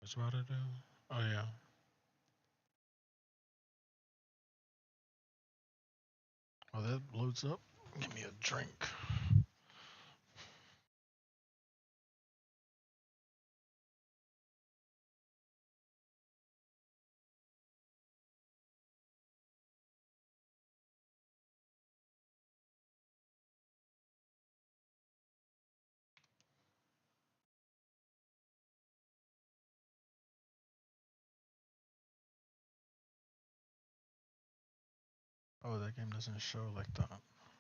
That's what I do. Oh yeah. Oh, that loads up. Give me a drink. Oh, that game doesn't show like that.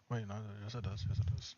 Wait, no, yes it does. Yes it does.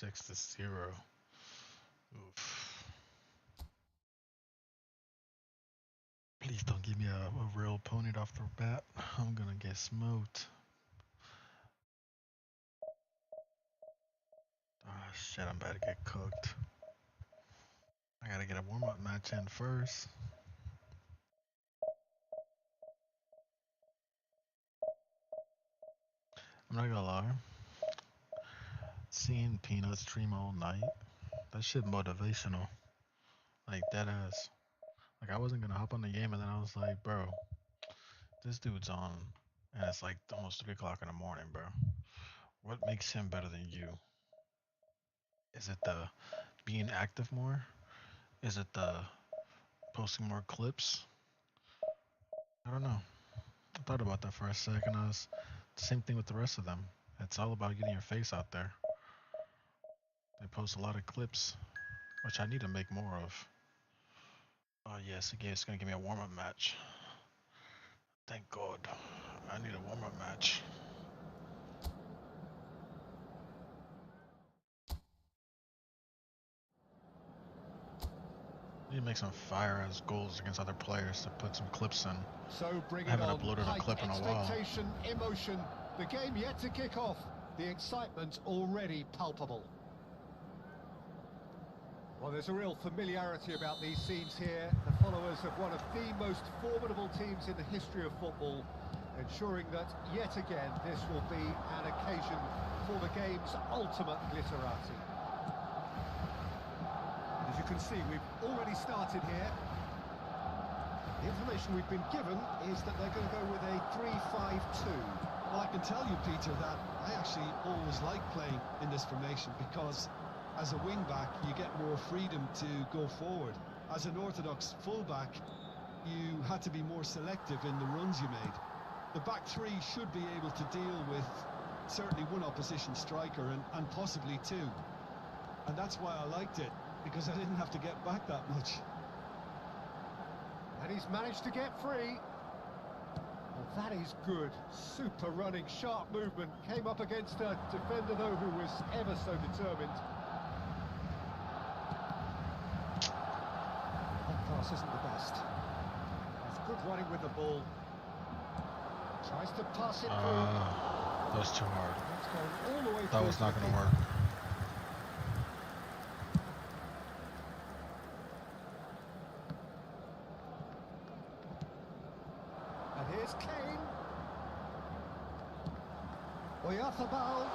6-0. Oof. Please don't give me a real opponent off the bat. I'm gonna get smoked. Ah, shit, I'm about to get cooked. I gotta get a warm-up match in first. I'm not gonna lie. Seeing Peanuts stream all night, that shit motivational. Like, dead ass. Like, I wasn't gonna hop on the game, and then I was like, bro, this dude's on, and it's like almost 3 o'clock in the morning, bro. What makes him better than you? Is it the being active more? Is it the posting more clips? I don't know. I thought about that for a second. I was same thing with the rest of them. It's all about getting your face out there. They post a lot of clips, which I need to make more of. Oh yes, again, it's gonna give me a warm-up match. Thank God. I need a warm-up match. I need to make some fire-ass goals against other players to put some clips in. So bring I it haven't on. uploaded a clip in a while. Expectation, emotion. The game yet to kick off. The excitement already palpable. Well, there's a real familiarity about these scenes here. The followers of one of the most formidable teams in the history of football, ensuring that yet again this will be an occasion for the game's ultimate glitterati. As you can see, we've already started here. The information we've been given is that they're going to go with a 3-5-2. Well, I can tell you, Peter, that I actually always like playing in this formation because as a wing-back, you get more freedom to go forward. As an orthodox full-back, you had to be more selective in the runs you made. The back three should be able to deal with certainly one opposition striker and possibly two. And that's why I liked it, because I didn't have to get back that much. And he's managed to get free. Well, that is good. Super running, sharp movement. Came up against a defender, though, who was ever so determined. That pass isn't the best. It's good running with the ball. Tries to pass it through. That was too hard. It's going all the way That through was to not the going to keeper. work. And here's Kane. Oyarzabal.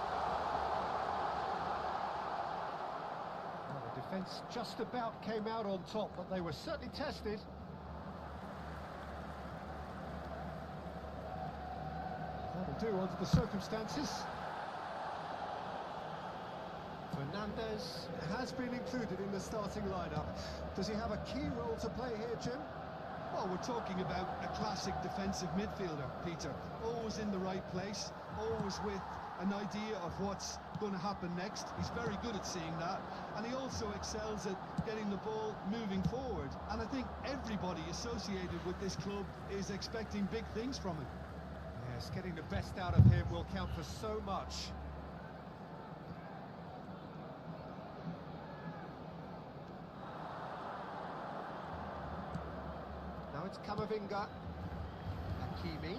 Well, the defence just about came out on top, but they were certainly tested. can do under the circumstances. Fernandez has been included in the starting lineup. Does he have a key role to play here, Jim? Well, we're talking about a classic defensive midfielder, Peter. Always in the right place, always with an idea of what's going to happen next. He's very good at seeing that, and he also excels at getting the ball moving forward. And I think everybody associated with this club is expecting big things from him. Yes, getting the best out of him will count for so much. Now it's Camavinga. Hakimi.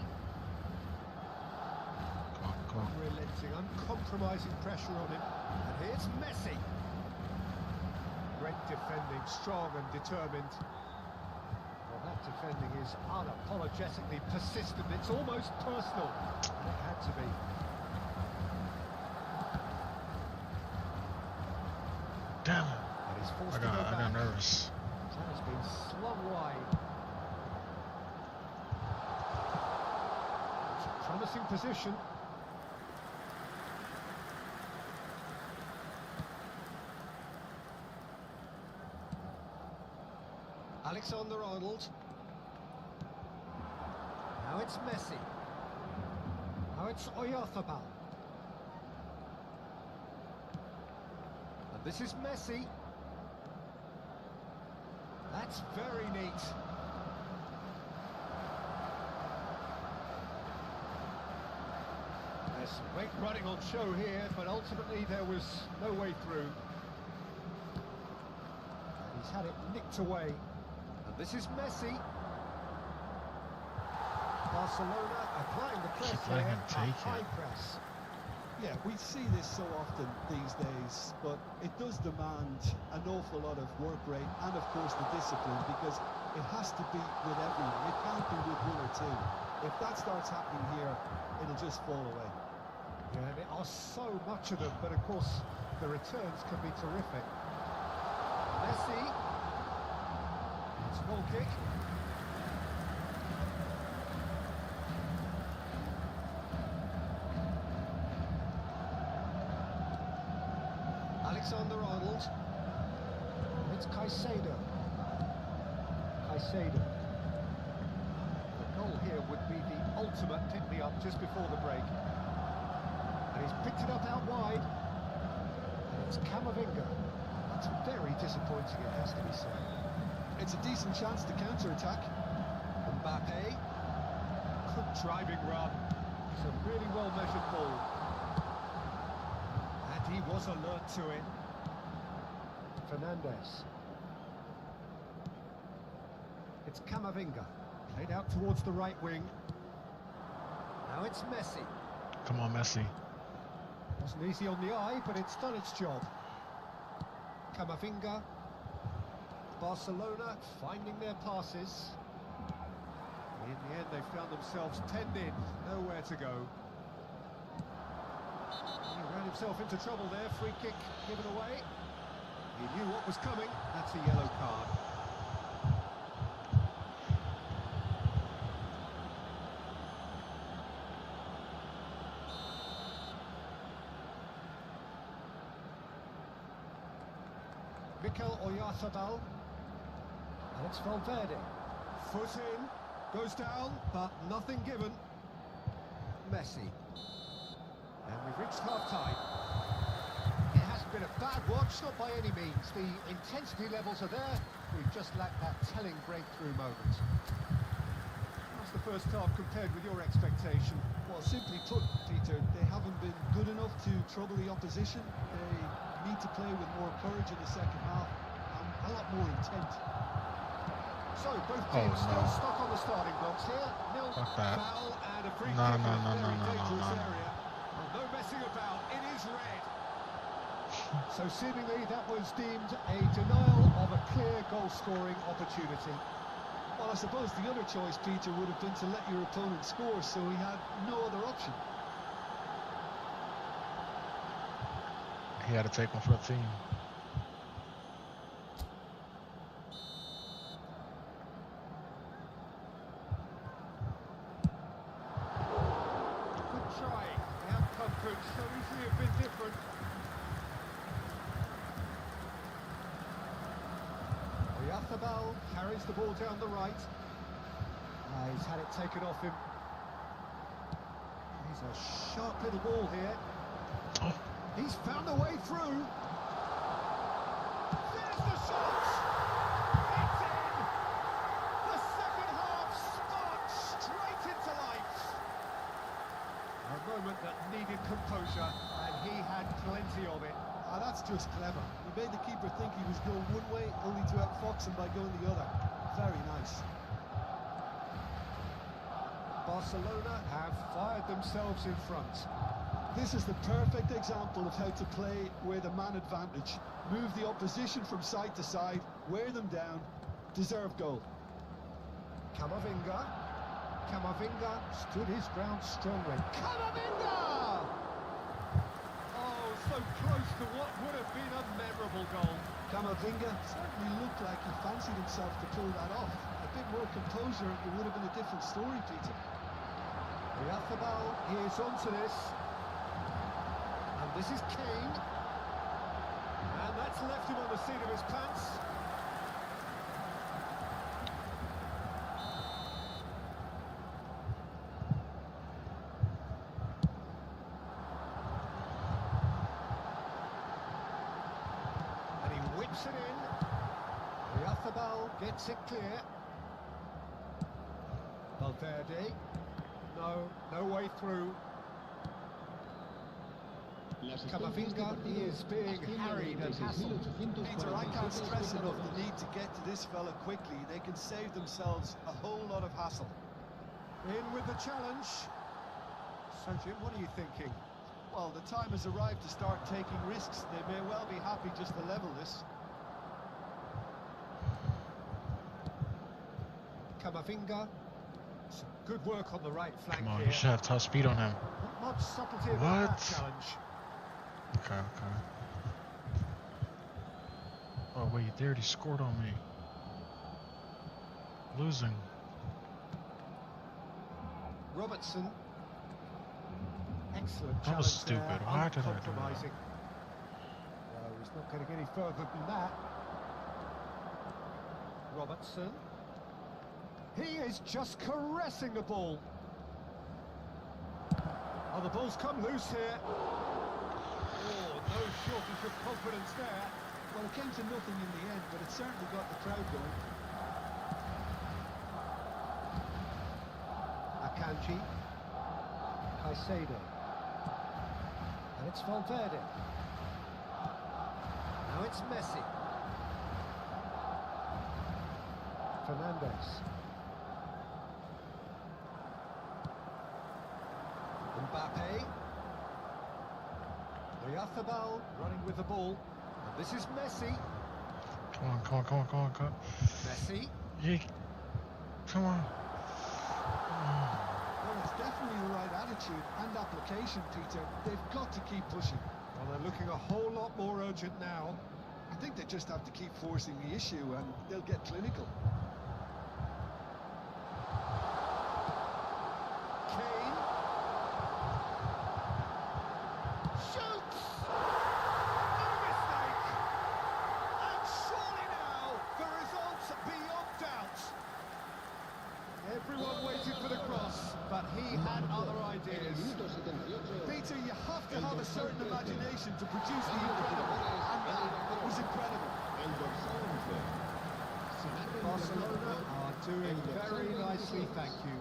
Unrelenting, uncompromising pressure on him. And here's Messi. Great defending, strong and determined. Well, that defending is unapologetically persistent. It's almost personal. And it had to be. Damn it. And he's forced I to go back. got nervous. That has been slung wide. It's a promising position. Alexander-Arnold. Now it's Messi. Now it's Oyarzabal. And this is Messi. That's very neat. There's some great running on show here, but ultimately there was no way through. And he's had it nicked away. This is Messi. Barcelona applying the press Keep letting here, him take a high it. press. Yeah, we see this so often these days, but it does demand an awful lot of work rate and, of course, the discipline, because it has to be with everyone. It can't be with one or two. If that starts happening here, it'll just fall away. Yeah, there are so much of them, but of course the returns can be terrific. Messi. It's a goal kick. Alexander-Arnold. It's Caicedo. Caicedo. The goal here would be the ultimate pick-me-up just before the break. And he's picked it up out wide. And it's Camavinga. That's very disappointing, it has to be said. It's a decent chance to counter-attack. Mbappe. Good driving run. It's a really well-measured ball. And he was alert to it. Fernandez. It's Camavinga. Played out towards the right wing. Now it's Messi. Come on, Messi. Wasn't easy on the eye, but it's done its job. Camavinga. Barcelona finding their passes. In the end, they found themselves penned in, nowhere to go. He ran himself into trouble there, free kick given away. He knew what was coming, that's a yellow card. Mikel Oyarzabal. And it's Valverde. Foot in, goes down, but nothing given. Messi. And we've reached half-time. It hasn't been a bad watch, not by any means. The intensity levels are there. We've just lacked that telling breakthrough moment. How's the first half compared with your expectation? Well, simply put, Peter, they haven't been good enough to trouble the opposition. They need to play with more courage in the second half and a lot more intent. So, both teams still stuck on the starting blocks here. Nil foul and a free kick in a very dangerous area. Well, no messing about, it is red. So seemingly that was deemed a denial of a clear goal-scoring opportunity. Well, I suppose the other choice, Peter, would have been to let your opponent score, so he had no other option. He had to take one for the team. Good could so easily have been different. Oyarzabal carries the ball down the right. He's had it taken off him. He's a sharp little ball here. Oh. He's found a way through. There's the shot! It's in! The second half sparks straight into life. A moment that needed composure, and he had plenty of it. Ah, that's just clever. He made the keeper think he was going one way, only to outfox him by going the other. Very nice. Barcelona have fired themselves in front. This is the perfect example of how to play with a man advantage. Move the opposition from side to side, wear them down, deserve goal. Camavinga stood his ground strongly. Camavinga! Oh, so close to what would have been a memorable goal. Camavinga certainly looked like he fancied himself to pull that off. A bit more composure, it would have been a different story, Peter. Oyarzabal, he is onto this. And this is Kane. And that's left him on the seat of his pants. And he whips it in. Oyarzabal gets it clear. Valverde. No way through. Camavinga, he is being harried and hassled. Peter, I can't stress enough the need to get to this fella quickly. They can save themselves a whole lot of hassle. In with the challenge. So, Jim, what are you thinking? Well, the time has arrived to start taking risks. They may well be happy just to level this. Camavinga. Some good work on the right flank. Come on, here. you should have top speed on him. Not much subtlety about What? that challenge. Okay. Oh wait, they already scored on me. Losing. Robertson. Excellent challenge. That was stupid. There, Why did I do that? uncompromising. No, he's not getting any further than that. Robertson. He is just caressing the ball. Oh, the ball's come loose here. Oh, no shortage of confidence there. Well, it came to nothing in the end, but it certainly got the crowd going. Akanji. Caicedo. And it's Valverde. Now it's Messi. Fernandes. Mbappe. Oyarzabal running with the ball. And this is Messi. Come on. Messi. Yeah. Come on. Well, it's definitely the right attitude and application, Peter. They've got to keep pushing. Well, they're looking a whole lot more urgent now. I think they just have to keep forcing the issue and they'll get clinical. Kane. Shoots! No mistake! And surely now, the result's beyond doubt. Everyone waited for the cross, but he had other ideas. Peter, you have to have a certain imagination to produce the incredible, and that was incredible. Barcelona are doing very nicely, thank you.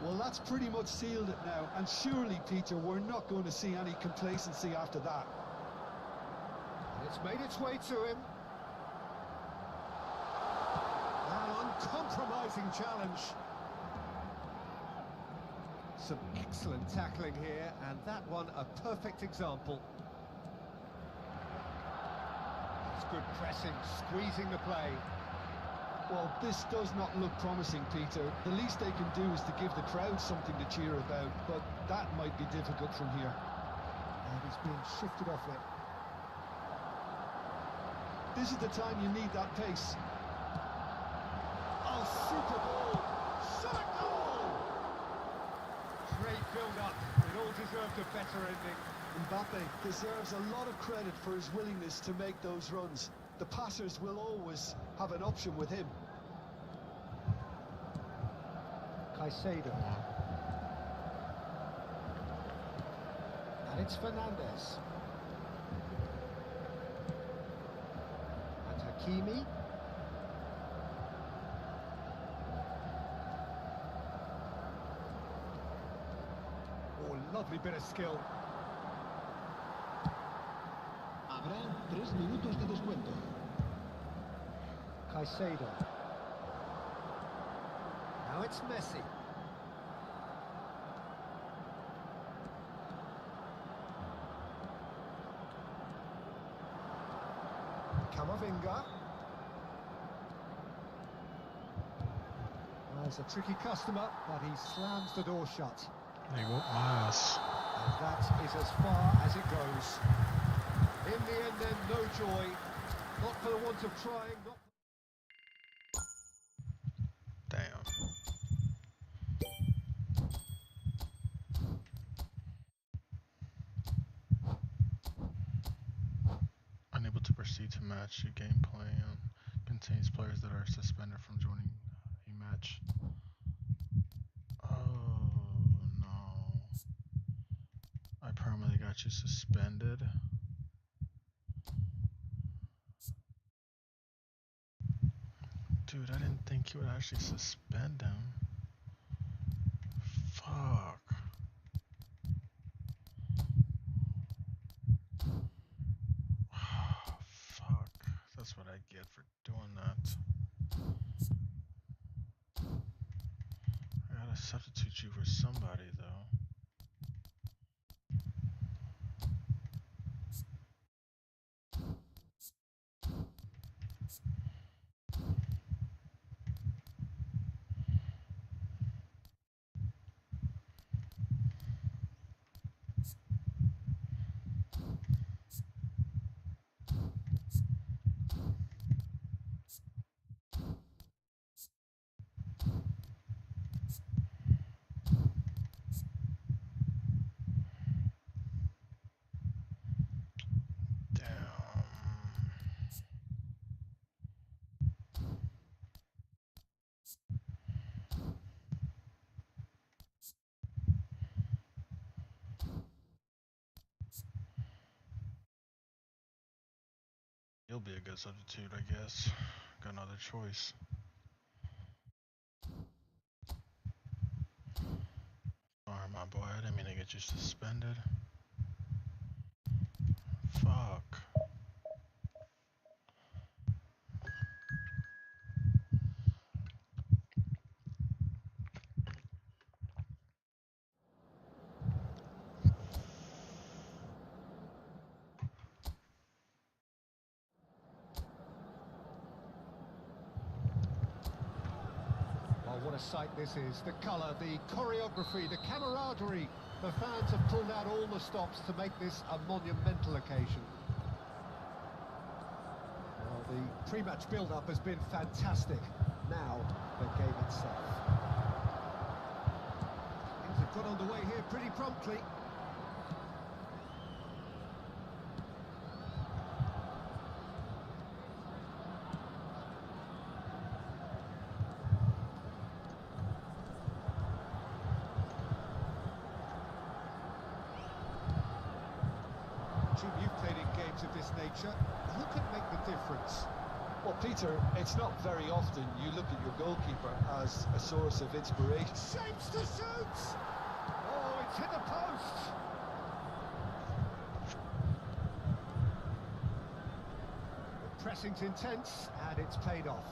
Well, that's pretty much sealed it now, and surely, Peter, we're not going to see any complacency after that. And it's made its way to him. An uncompromising challenge. Some excellent tackling here, and that one a perfect example. It's good pressing, squeezing the play. Well, this does not look promising, Peter. The least they can do is to give the crowd something to cheer about, but that might be difficult from here. And he's being shifted off it. This is the time you need that pace. Oh, super ball! Shot goal! Great build-up. It all deserved a better ending. Mbappe deserves a lot of credit for his willingness to make those runs. The passers will always have an option with him. Caicedo. And it's Fernandes. And Hakimi. Oh, lovely bit of skill. Habrá 3 minutos de descuento. Caicedo. Now it's Messi. Camavinga. There's a tricky customer, but he slams the door shut. They whoop my ass. And that is as far as it goes. In the end then, no joy. Not for the want of trying, not... Damn. Unable to proceed to match. Your gameplay contains players that are suspended from joining a match. Oh no. I permanently got you suspended. Dude, I didn't think you would actually suspend him. Fuck. Fuck. That's what I get for doing that. I gotta substitute you for somebody though. You'll be a good substitute, I guess. Got another choice. Sorry, my boy. I didn't mean to get you suspended. Fuck. What a sight this is. The colour, the choreography, the camaraderie. The fans have pulled out all the stops to make this a monumental occasion. Well, the pre-match build-up has been fantastic. Now, the game itself. Things have got underway here pretty promptly. You've played in games of this nature. Who can make the difference? Well, Peter, it's not very often you look at your goalkeeper as a source of inspiration. Shapes to shoot! Oh, it's hit the post! The pressing's intense, and it's paid off.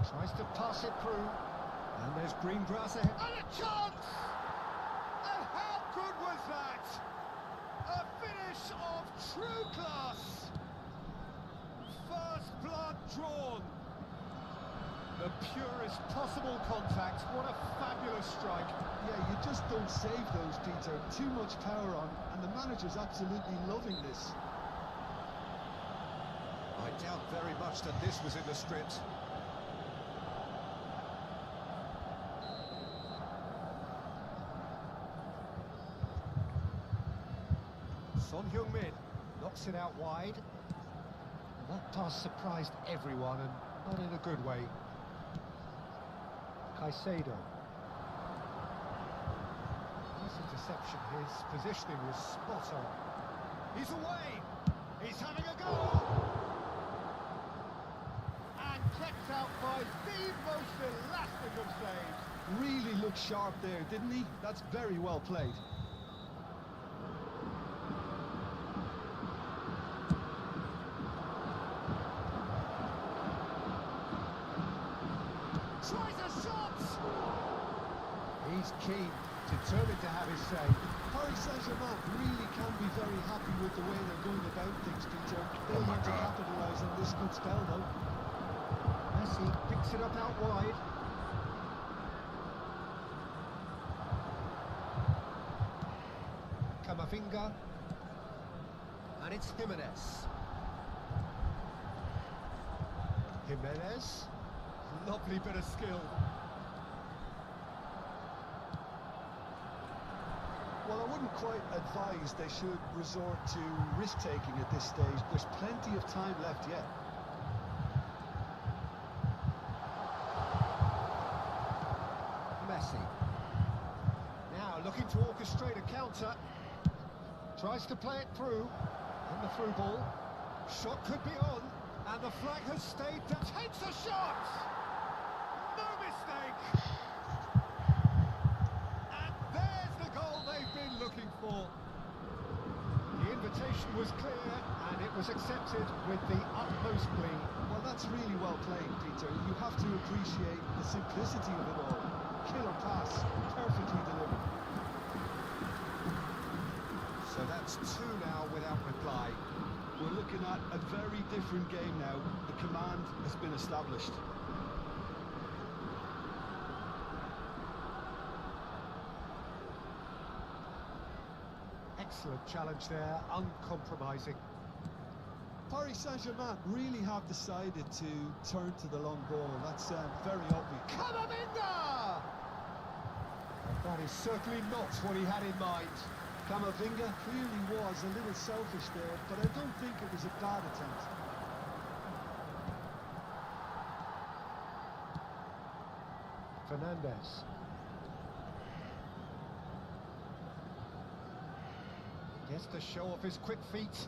Tries to pass it through. And there's green grass ahead. And a chance! And how good was that? A finish of true class. First blood drawn. The purest possible contact. What a fabulous strike. Yeah, you just don't save those, Peter. Too much power on, and the manager's absolutely loving this. I doubt very much that this was in the script. Son Heung-min knocks it out wide. Well, that pass surprised everyone, and not in a good way. Caicedo. Nice interception. His positioning was spot on. He's away. He's having a go. And kept out by the most elastic of saves. Really looked sharp there, didn't he? That's very well played. Tries a shot! He's keen, determined to have his say. Paris Saint-Germain really can be very happy with the way they're going about things, Peter. They'll need to capitalise on this good spell, though. Messi picks it up out wide. Camavinga. And it's Jimenez. Jimenez. Lovely bit of skill. Well, I wouldn't quite advise they should resort to risk-taking at this stage. There's plenty of time left yet. Messi. Now looking to orchestrate a counter. Tries to play it through. And the through ball. Shot could be on. And the flag has stayed. Takes a shot! No mistake! And there's the goal they've been looking for. The invitation was clear, and it was accepted with the utmost glee. Well, that's really well played, Peter. You have to appreciate the simplicity of it all. Killer pass, perfectly delivered. So that's two now without reply. We're looking at a very different game now. The command has been established. Excellent challenge there, uncompromising. Paris Saint-Germain really have decided to turn to the long ball. That's very obvious. Camavinga! And that is certainly not what he had in mind. Camavinga clearly was a little selfish there, but I don't think it was a bad attempt. Fernandes. Gets to show off his quick feet.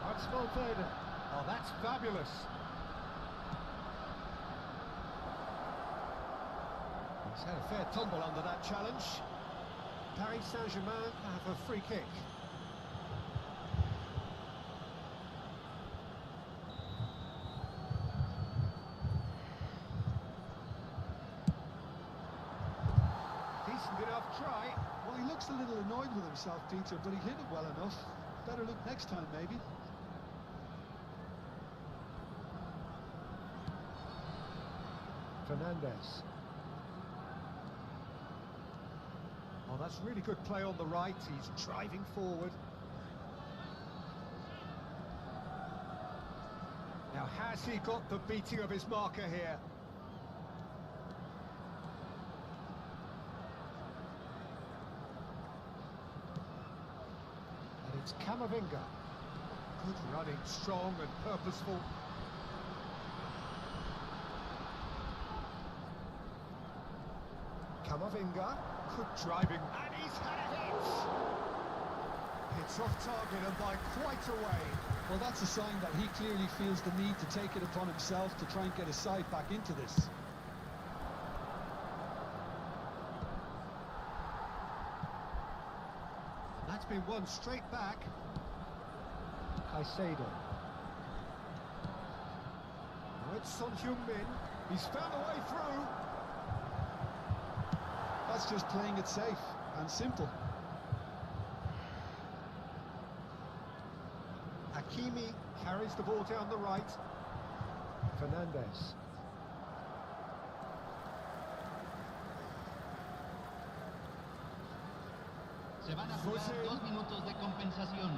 That's Valverde. Oh, that's fabulous. He's had a fair tumble under that challenge. Paris Saint-Germain have a free kick. Decent enough try. Well, he looks a little annoyed with himself, Peter, but he hit it well enough. Better look next time, maybe. Fernandes. Oh, that's really good play on the right. He's driving forward. Now, has he got the beating of his marker here? And it's Camavinga. Good running, strong and purposeful. Camavinga, good driving, and he's had a hit! It's off target and by quite a way. Well, that's a sign that he clearly feels the need to take it upon himself to try and get his side back into this. And that's been won straight back. Caicedo. Now it's Son Heung-min. He's found a way through. That's just playing it safe and simple. Hakimi carries the ball down the right. Fernandes. Se van a jugar 2 minutos de compensación.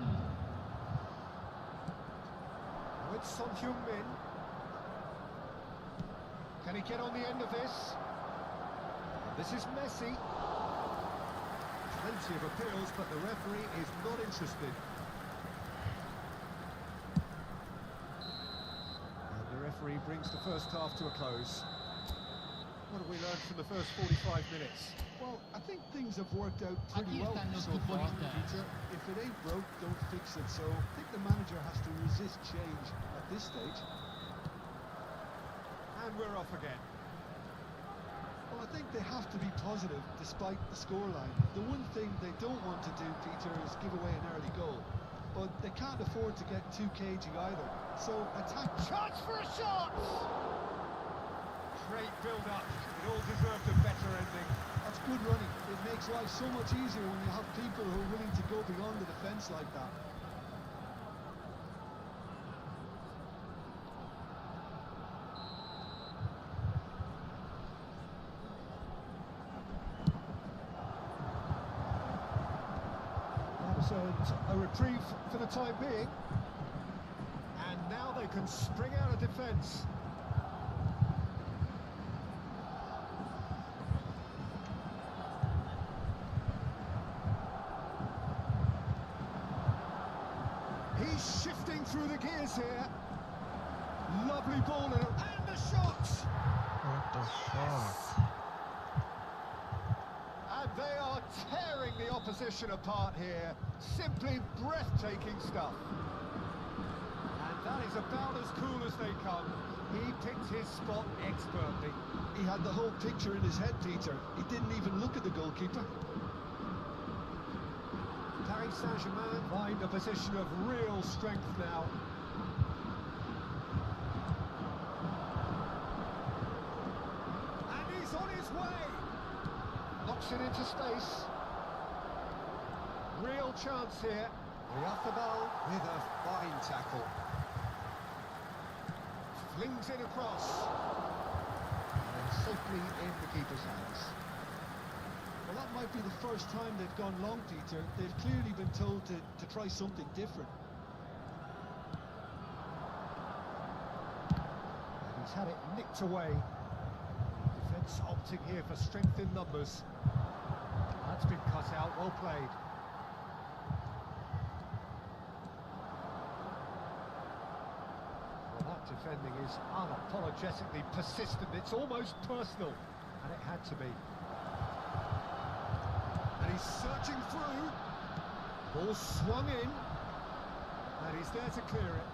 With Son Heung-min. Can he get on the end of this? This is Messi. Plenty of appeals, but the referee is not interested. And the referee brings the first half to a close. What have we learned from the first 45 minutes? Well, I think things have worked out pretty Aquí well están los so far, futbolistas. Peter. If it ain't broke, don't fix it. So I think the manager has to resist change at this stage. And we're off again. Well, I think they have to be positive despite the scoreline. The one thing they don't want to do, Peter, is give away an early goal. But they can't afford to get too cagey either. So attack. Chance for a shot! Great build-up. It all deserved a better ending. That's good running. It makes life so much easier when you have people who are willing to go beyond the defence like that. That has earned a reprieve for the time being. And now they can spring out of defence. He's shifting through the gears here. Lovely ball and the shot! What the fuck? And they are tearing the opposition apart here. Simply breathtaking stuff. And that is about as cool as they come. He picked his spot expertly. He had the whole picture in his head, Peter. He didn't even look at the goalkeeper. Paris Saint-Germain find a position of real strength now. And he's on his way! Knocks it into space. Real chance here. Oyarzabal with a fine tackle. Flings it across. And safely in the keeper's hands. Well, that might be the first time they've gone long, Peter. They've clearly been told to try something different. And he's had it nicked away. Defence opting here for strength in numbers. That's been cut out, well played. Well, that defending is unapologetically persistent. It's almost personal, and it had to be. And he's searching through. Ball swung in. And he's there to clear it.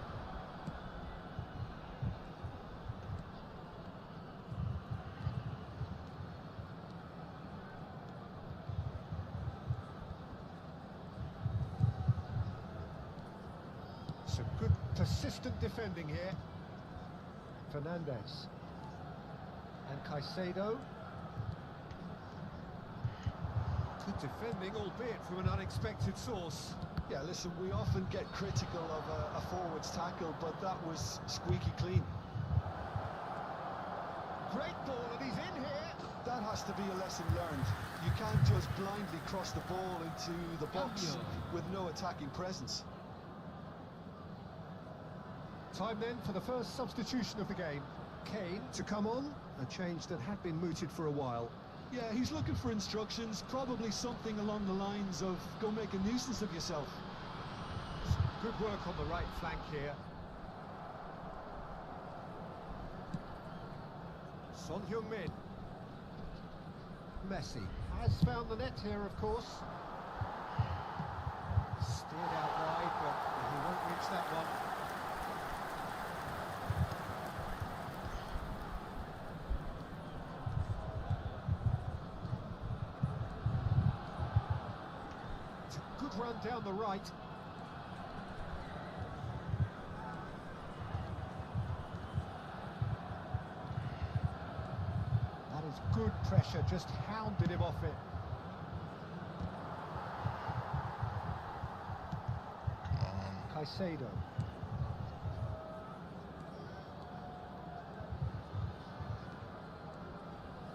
Some good persistent defending here. Fernandez. And Caicedo. Good defending, albeit from an unexpected source. Yeah, listen, we often get critical of a forward's tackle, but that was squeaky clean. Great ball, and he's in here. That has to be a lesson learned. You can't just blindly cross the ball into the box with no attacking presence. Time then for the first substitution of the game. Kane to come on, a change that had been mooted for a while. Yeah, he's looking for instructions, probably something along the lines of go make a nuisance of yourself. Good work on the right flank here. Son Heung-min. Messi has found the net here, of course. Steered out wide, but he won't reach that one. It's a good run down the right. Good pressure, just hounded him off it. Caicedo.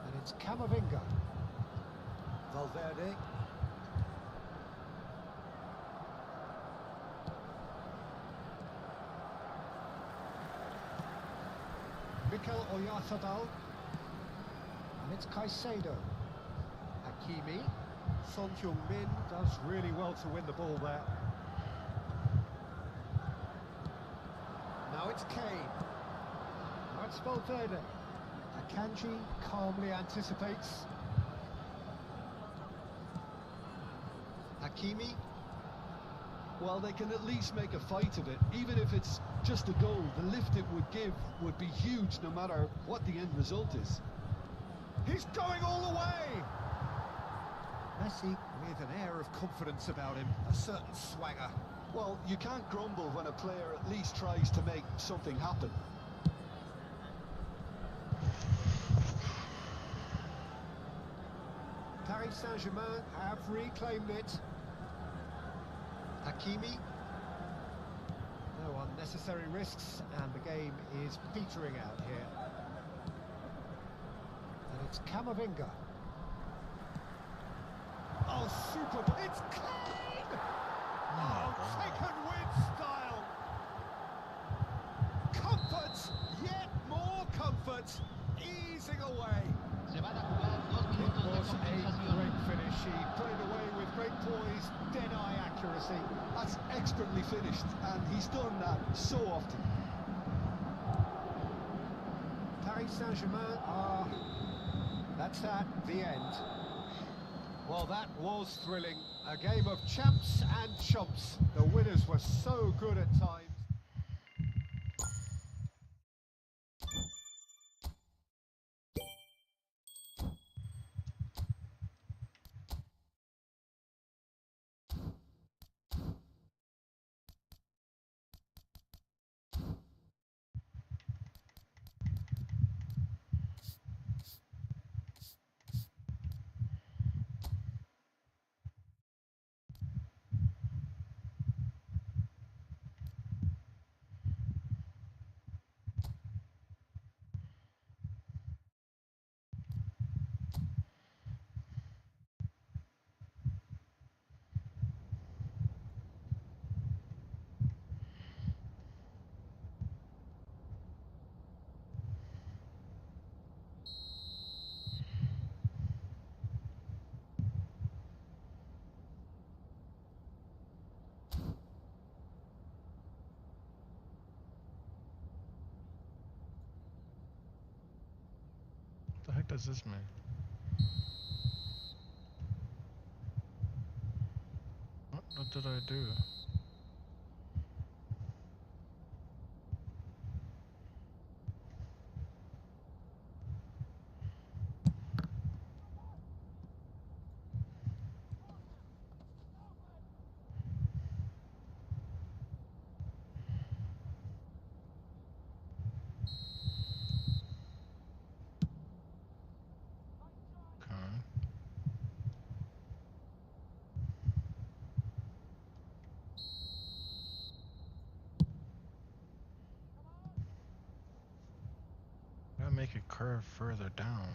And it's Camavinga. Valverde. Mikel Oyarzabal. And it's Caicedo. Hakimi. Son Heung-min does really well to win the ball there. Now it's Kane. Now it's Valverde. Akanji calmly anticipates. Hakimi. Well, they can at least make a fight of it. Even if it's just a goal, the lift it would give would be huge no matter what the end result is. He's going all the way! Messi with an air of confidence about him, a certain swagger. Well, you can't grumble when a player at least tries to make something happen. Paris Saint-Germain have reclaimed it. Hakimi. No unnecessary risks, and the game is petering out here. And it's Camavinga. Oh, super! It's Kane! Oh, taken with style! Comfort, yet more comfort, easing away. Se van a jugar 2 It minutos de was a compensación. great finish. He put it away with great poise, dead-eye accuracy. That's expertly finished, and he's done that so often. Paris Saint-Germain are... That's that, the end. Well, that was thrilling. A game of champs and chumps. The winners were so good at times. What the heck does this mean? What did I do? Okay. Gotta make it curve further down.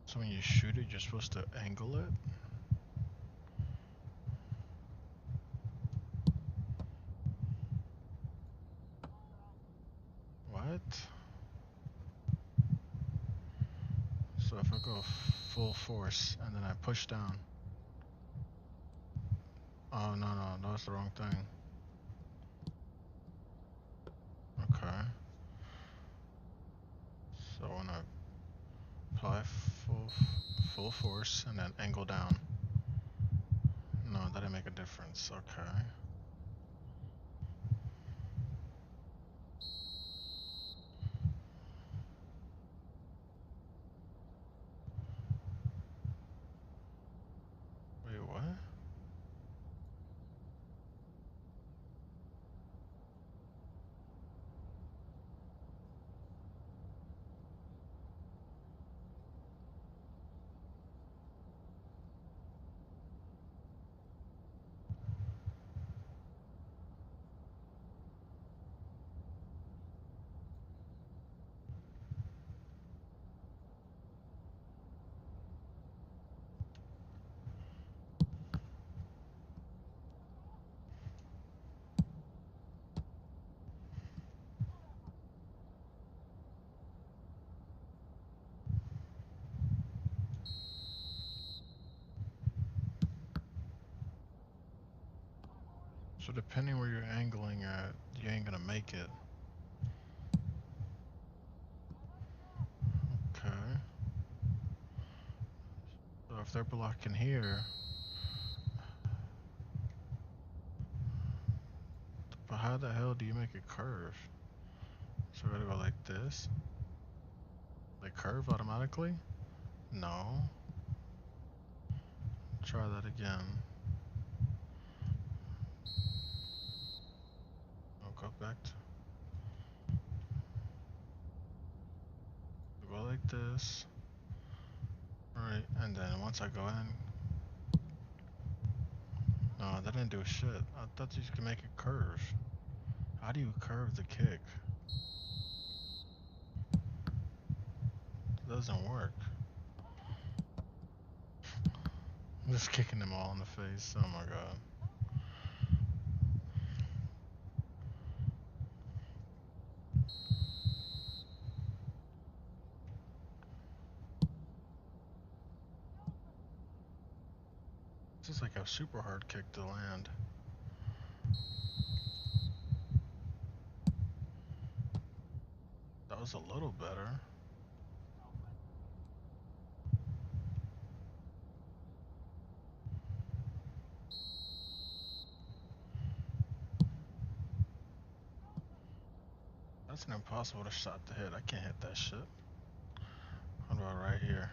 So when you shoot it, you're supposed to angle it? What? So if I go full force and then I push down. Oh, no, that's the wrong thing. Okay. So when I apply full force and then angle down. No, that didn't make a difference. Okay. Wait, what? So depending where you're angling at, you ain't gonna make it. Okay. So if they're blocking here, but how the hell do you make it curve? So we're gonna go like this? Like curve automatically? No. Try that again. I'll go back to go like this. Alright, and then once I go in, no, that didn't do shit. I thought you could make it curve. How do you curve the kick? It doesn't work. I'm just kicking them all in the face. Oh my god. This is like a super hard kick to land. That was a little better. That's an impossible shot to hit. I can't hit that shit. What about right here?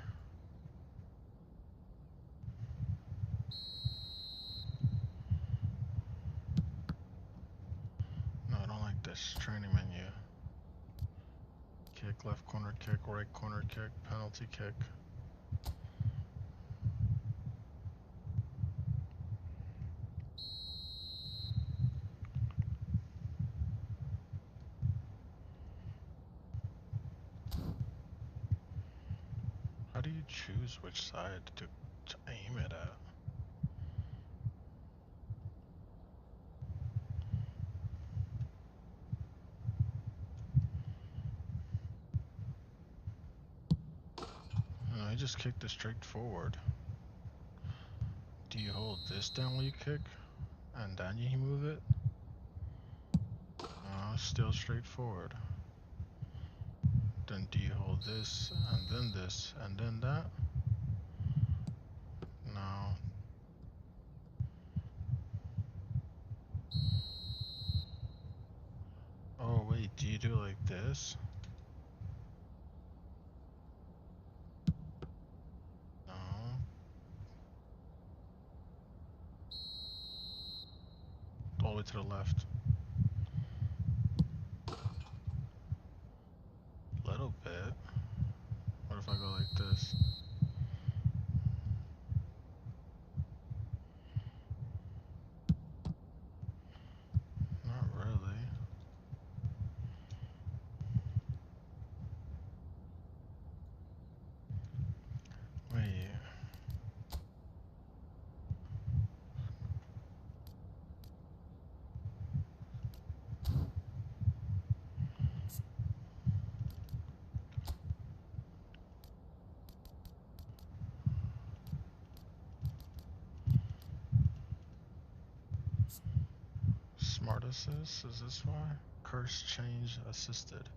No, I don't like this training menu. Kick, left corner kick, right corner kick, penalty kick. How do you choose which side to aim it at? No, I just kicked it straight forward. Do you hold this down while you kick? And then you move it? No, still straight forward. Then do you hold this, and then this, and then that? No. Oh wait, do you do it like this? No. All the way to the left. Little bit. What if I go like this? Not really. Wait. Smart assist? Is this why? Curse change assisted.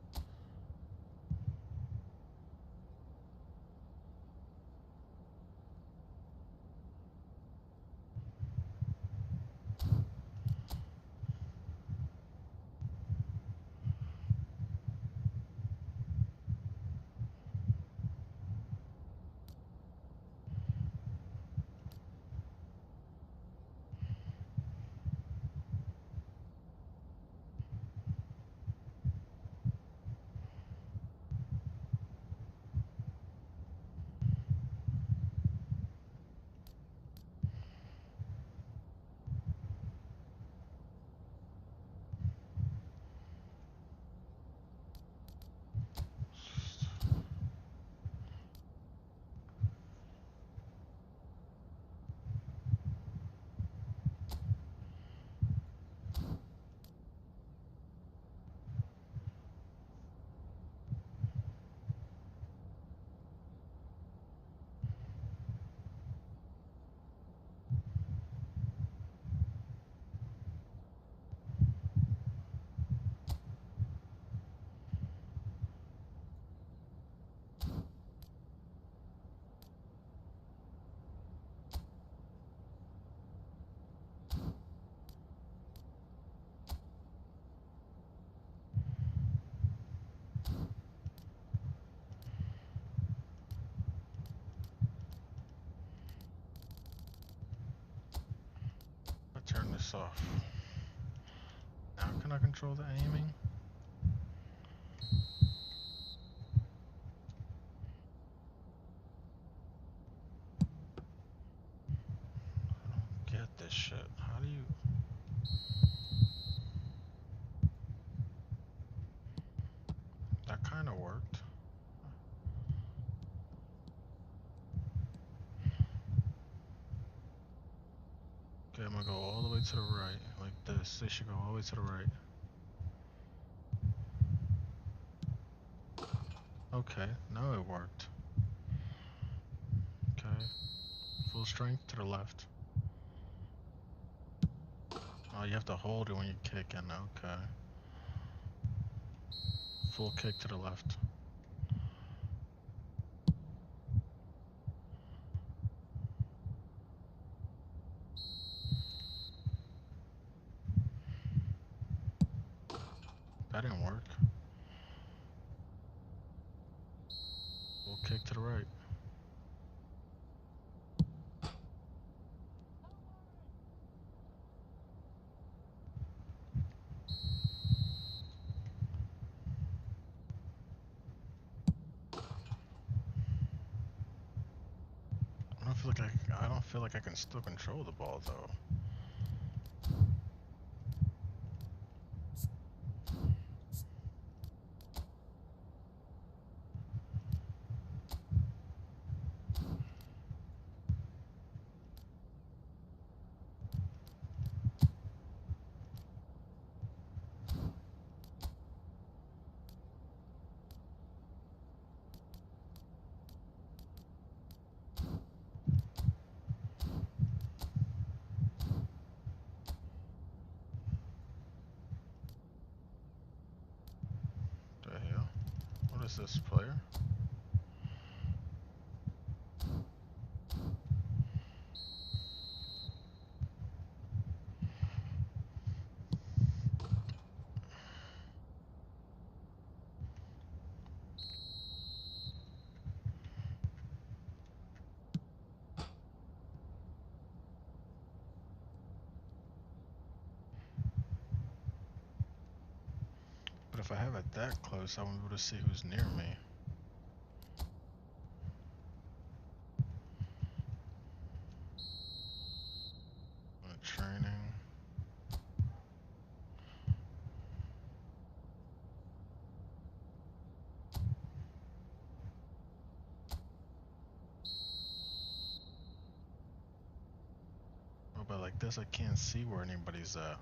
can I control the aiming? I don't get this shit. How do you... That kind of worked. Okay, I'm gonna go all the way to the right, like this. They should go all the way to the right. Okay, now it worked. Okay, full strength to the left. Oh, you have to hold it when you're kicking. Okay. Full kick to the left. That didn't work. Full kick to the right. I don't feel like I can still control the ball though. The hell? What is this player? But if I have it that close, I won't be able to see who's near me. Training. Oh, but like this, I can't see where anybody's at.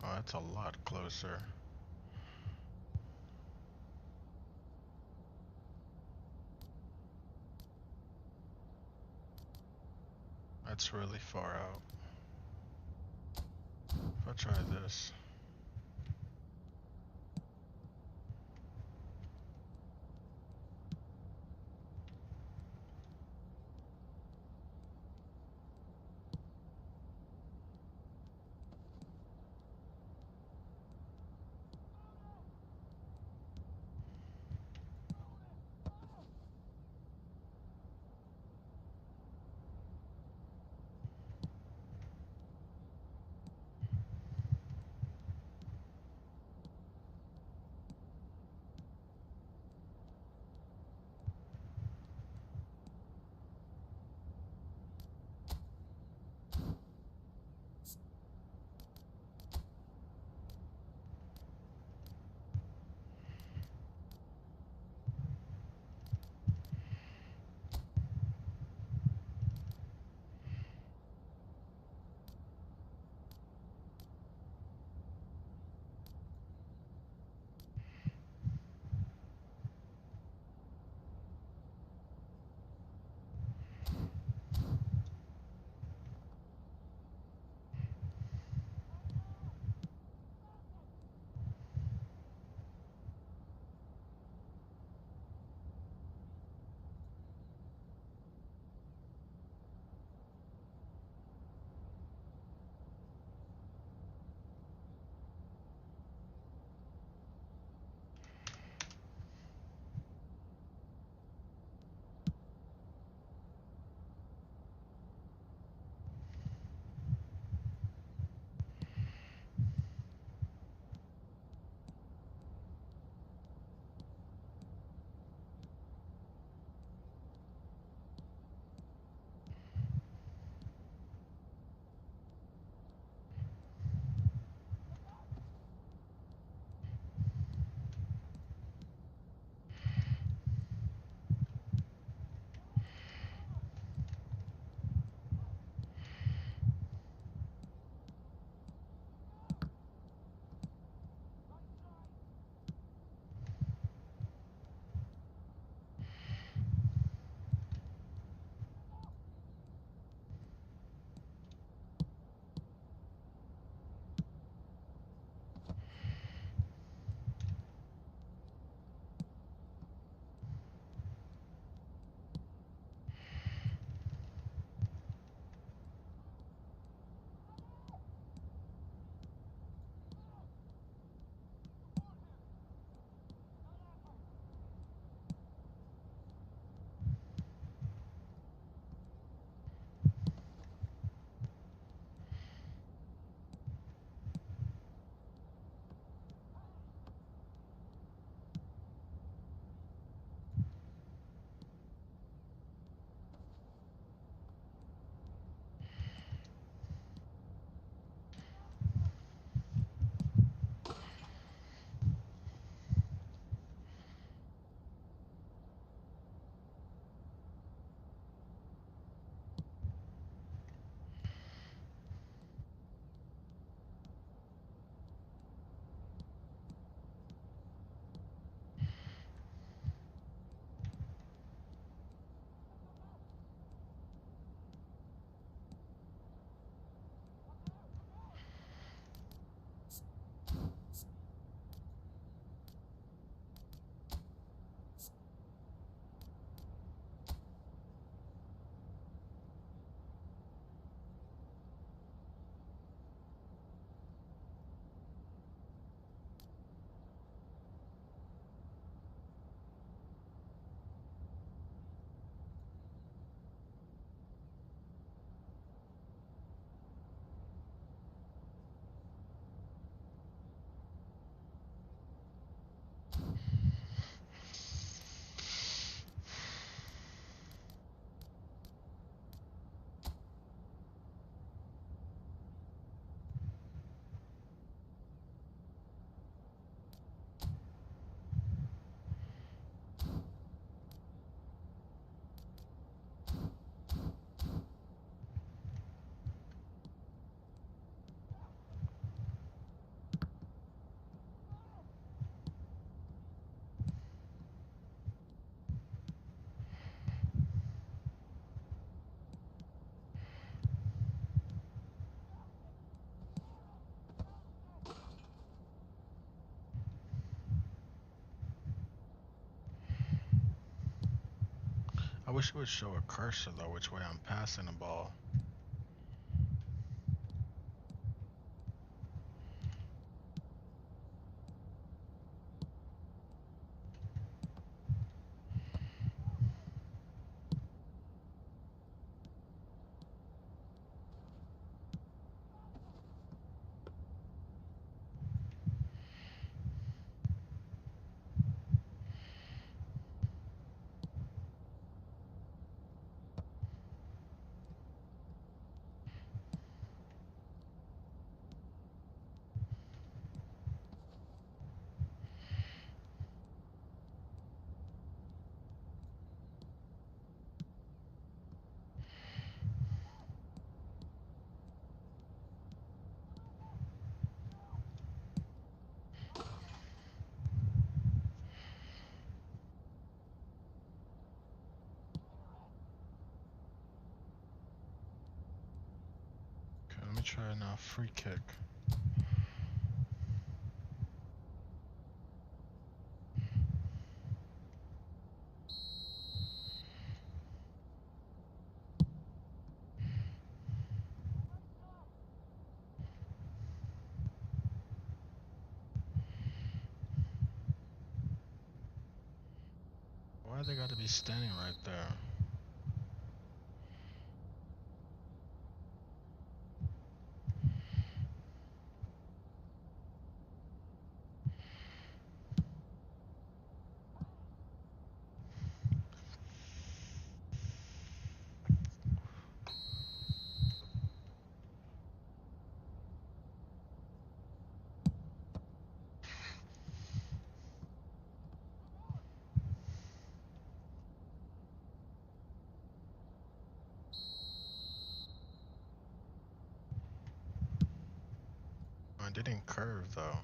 Oh, that's a lot closer. That's really far out. If I try this. I wish it would show a cursor though, which way I'm passing the ball. Okay, let me try now. Free kick. Why they gotta be standing right there? I didn't curve though.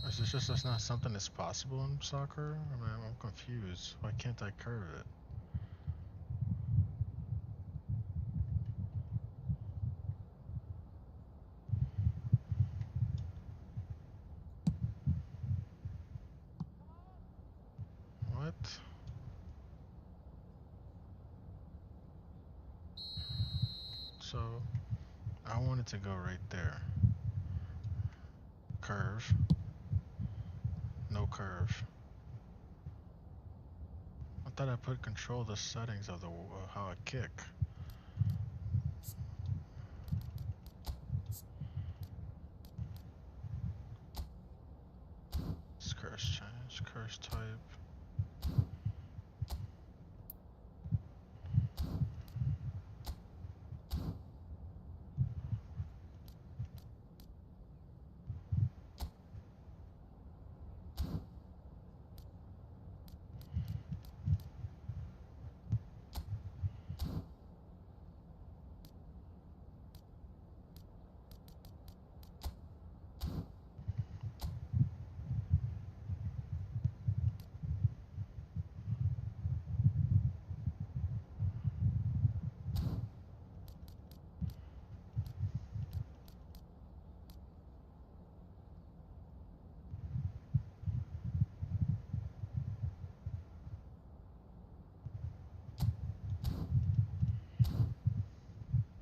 Is this just that's not something that's possible in soccer? I mean, I'm confused. Why can't I curve it? What? So, I wanted to go right there. Curve. No curve. I thought I put control the settings of the how I kick. It's curse change, curse type.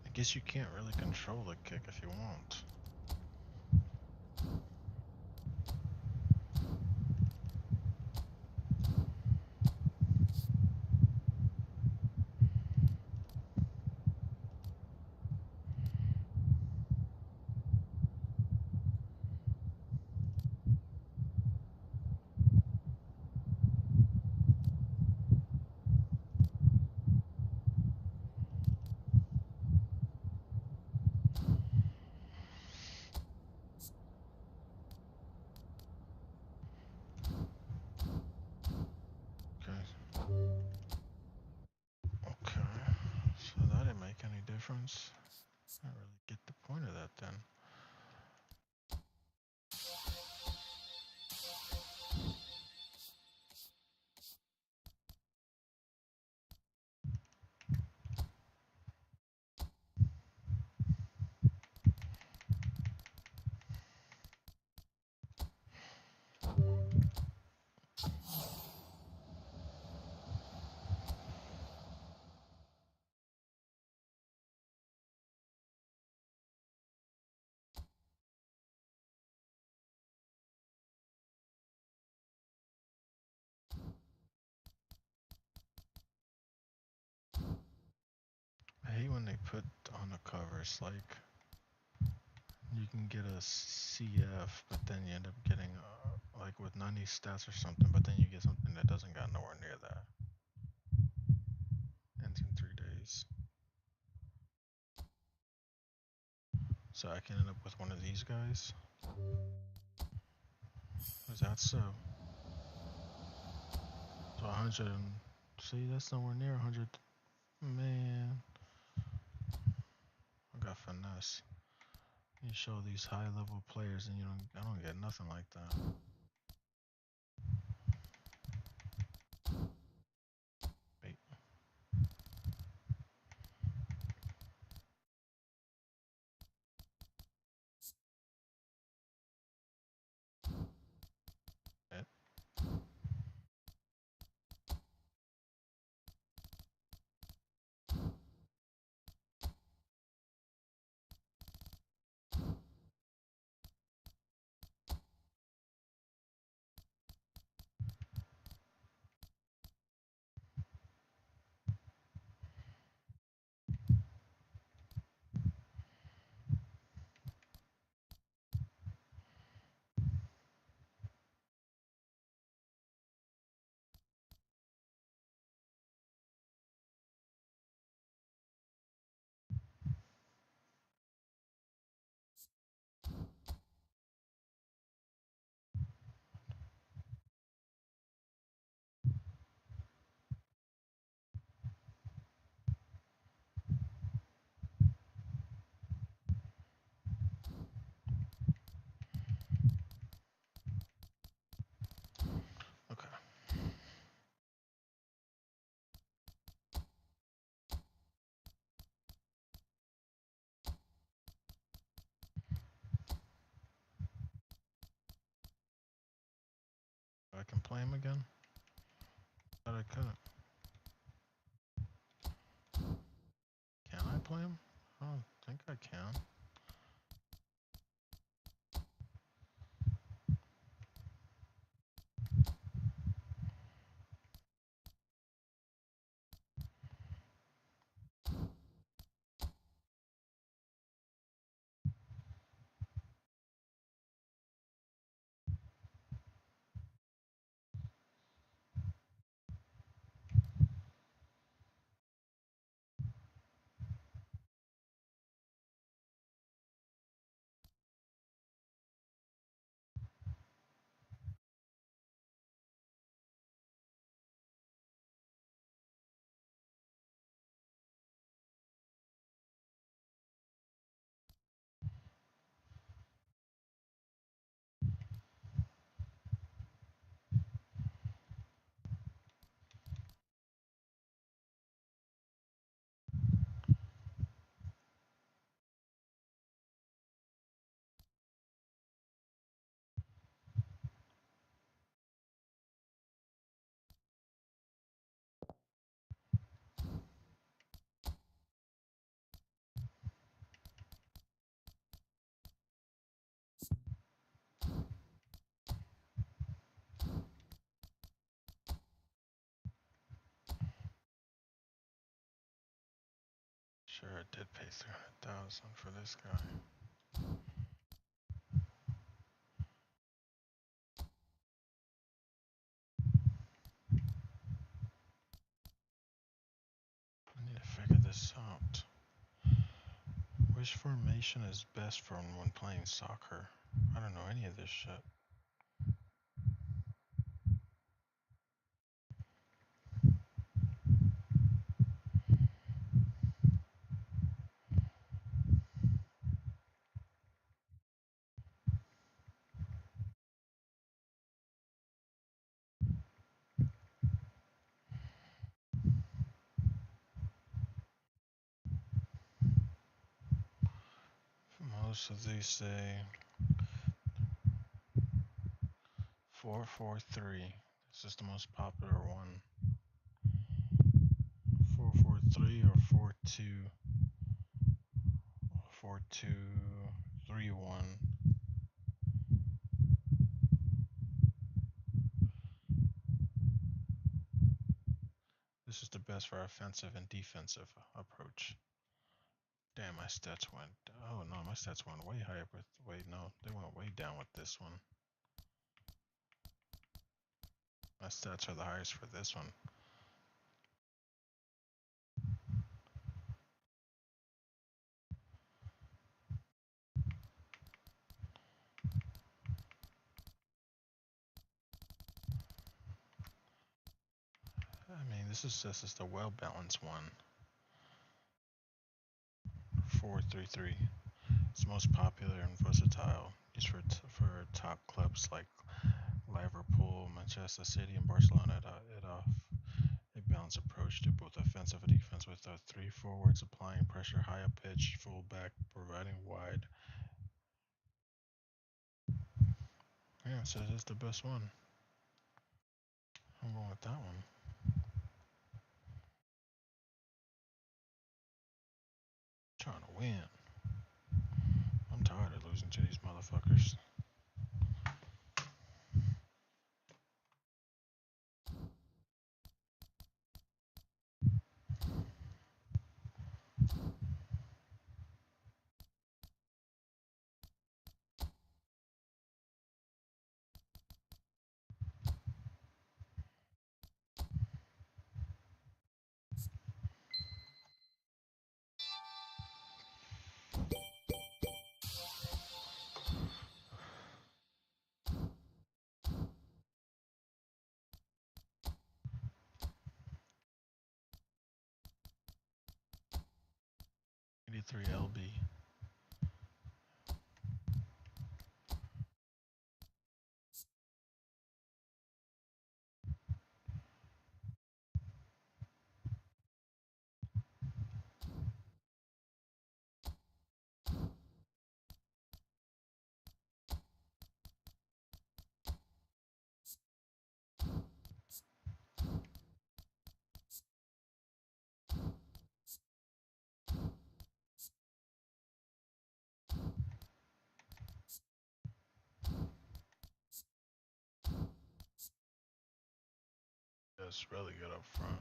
I guess you can't really control the kick if you want. Okay, so that didn't make any difference. I don't really get the point of that then. put on the covers. Like, you can get a CF, but then you end up getting like with 90 stats or something, but then you get something that doesn't got nowhere near that. Ends in 3 days. So I can end up with one of these guys. Is that so? So 100 and see, that's nowhere near 100. Man, I got finesse. You show these high level players and I don't get nothing like that. Wait. Okay. I can play him again? Thought I couldn't. Can I play him? I don't think I can. Sure, I did pay 300,000 for this guy. I need to figure this out. Which formation is best for when playing soccer? I don't know any of this shit. Most of these say 4-4-3. This is the most popular one. 4-4-3 or 4-2. 4-2-3-1. This is the best for offensive and defensive approach. Damn, my stats went. Oh no, my stats went way higher. With wait, no, they went way down with this one. My stats are the highest for this one. I mean, this is just a well-balanced one. 4-3-3. It's most popular and versatile. Used for top clubs like Liverpool, Manchester City, and Barcelona. It a balanced approach to both offensive and defense with three forwards applying pressure, high up pitch, fullback providing wide. Yeah, so this is the best one. I'm going with that one. Trying to win. I'm tired of losing to these motherfuckers. '83 LB. That's really good up front.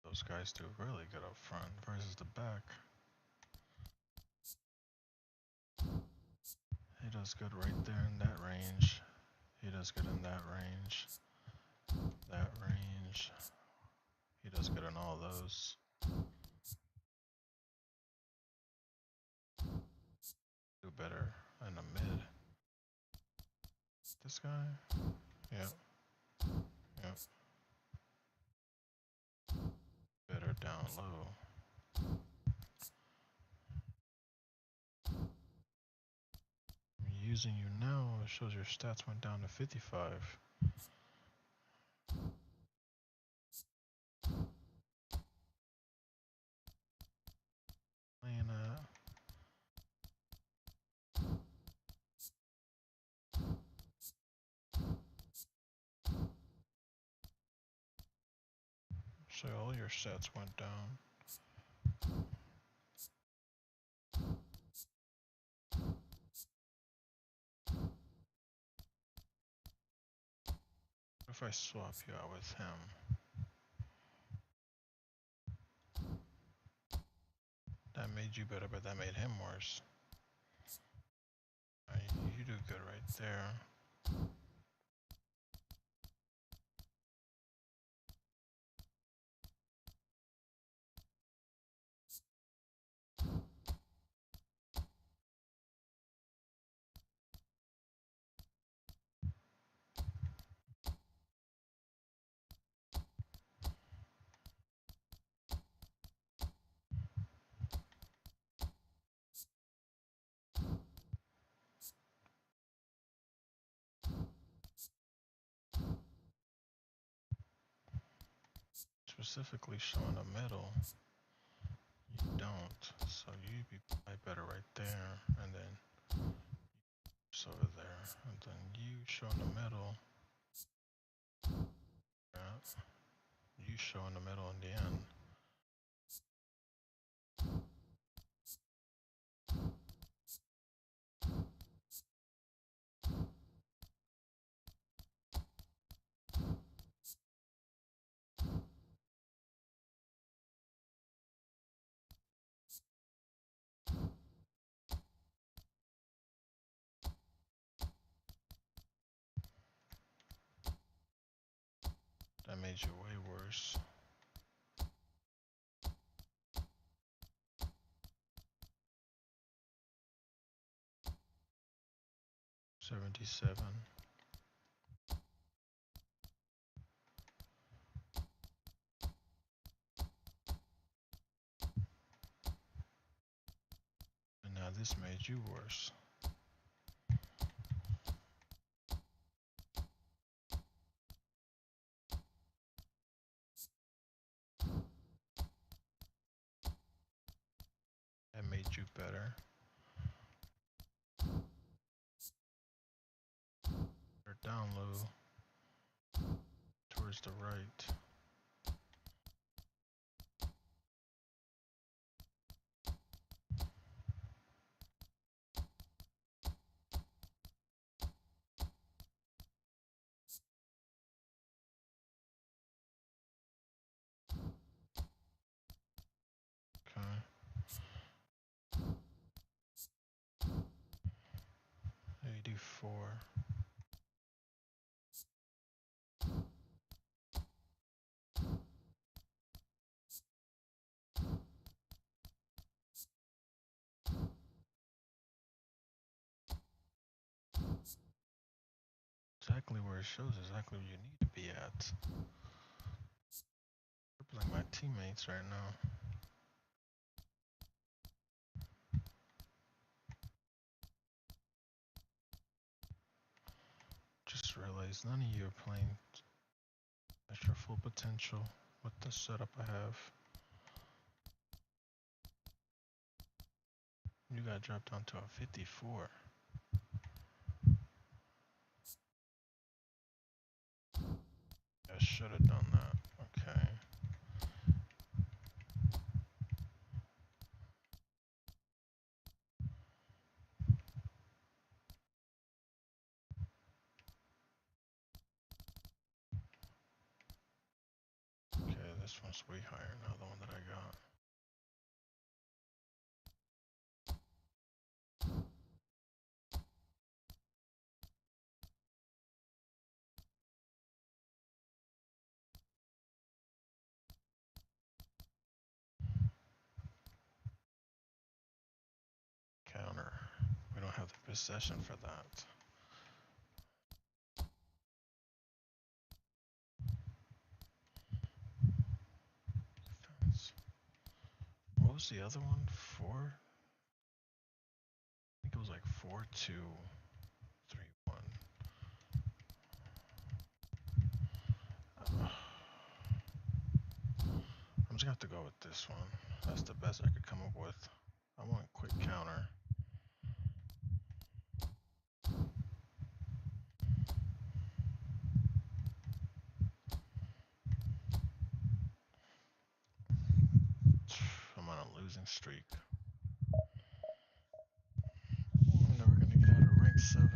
Those guys do really good up front versus the back. He does good right there in that range. He does good in that range. That range. He does good in all those. Do better in the mid. This guy? Yep. Yep. Better down low. I'm using you now. It shows your stats went down to 55. Playing that. So all your stats went down. What if I swap you out with him? That made you better, but that made him worse. You do good right there. Specifically showing the middle. You don't, so you'd be better right there, and then over there, and then you show in the middle. Yeah. You show in the middle in the end. That made you way worse. $77. And now this made you worse. That made you better. Or down low towards the right. Okay. 84. Exactly where it shows exactly where you need to be at. Dribbling my teammates right now. Just realized none of you are playing at your full potential with the setup I have. You got dropped down to a 54. I should have done that. Okay. Okay, this one's way higher now, the one that I got. Counter. We don't have the possession for that. Defense. What was the other one? 4? I think it was like 4-2-3-1. I'm just gonna have to go with this one. That's the best I could come up with. I want a quick counter. I'm on a losing streak. I'm never gonna get out of rank 7.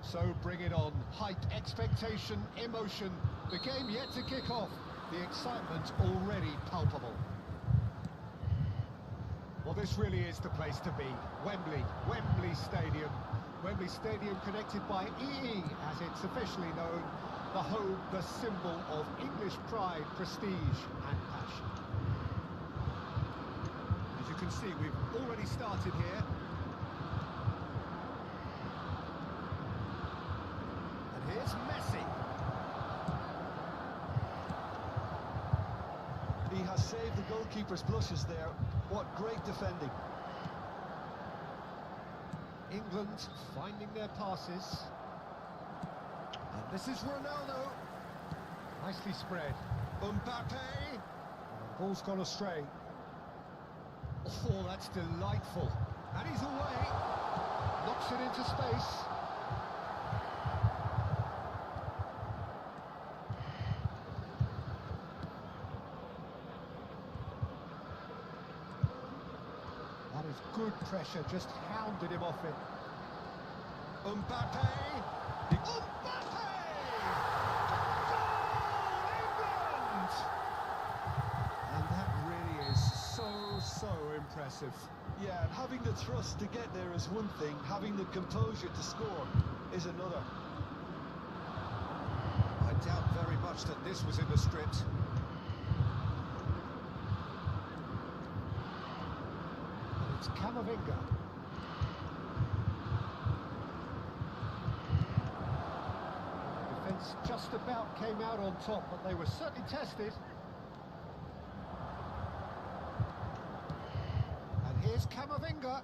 So bring it on. Hype, expectation, emotion. The game yet to kick off. The excitement already palpable. Well, this really is the place to be. Wembley Stadium. Wembley Stadium connected by EE, as it's officially known. The home, the symbol of English pride, prestige and passion. As you can see, we've already started here. Here's Messi. He has saved the goalkeeper's blushes there. What great defending. England finding their passes. And This is Ronaldo. Nicely spread. Mbappe. Ball's gone astray. Oh, that's delightful. And he's away. Knocks it into space. That is good pressure, just hounded him off it. Mbappe. Mbappe! Goal, England! And that really is so impressive. Yeah, and having the thrust to get there is one thing, having the composure to score is another. I doubt very much that this was in the script. And it's Camavinga. The defence just about came out on top, but they were certainly tested. And here's Camavinga.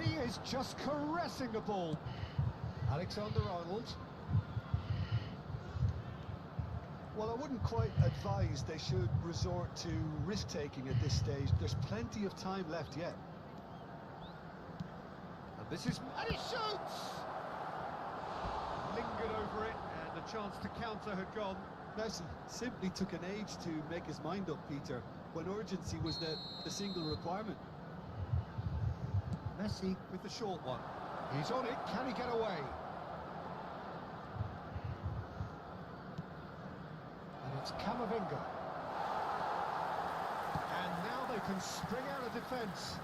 He is just caressing the ball. Alexander-Arnold. Well, I wouldn't quite advise they should resort to risk-taking at this stage. There's plenty of time left yet. And this is... and he shoots! Lingered over it, and the chance to counter had gone. Messi simply took an age to make his mind up, Peter, when urgency was the single requirement. Messi with the short one. He's on it, can he get away? And it's Camavinga. And now they can spring out of defence.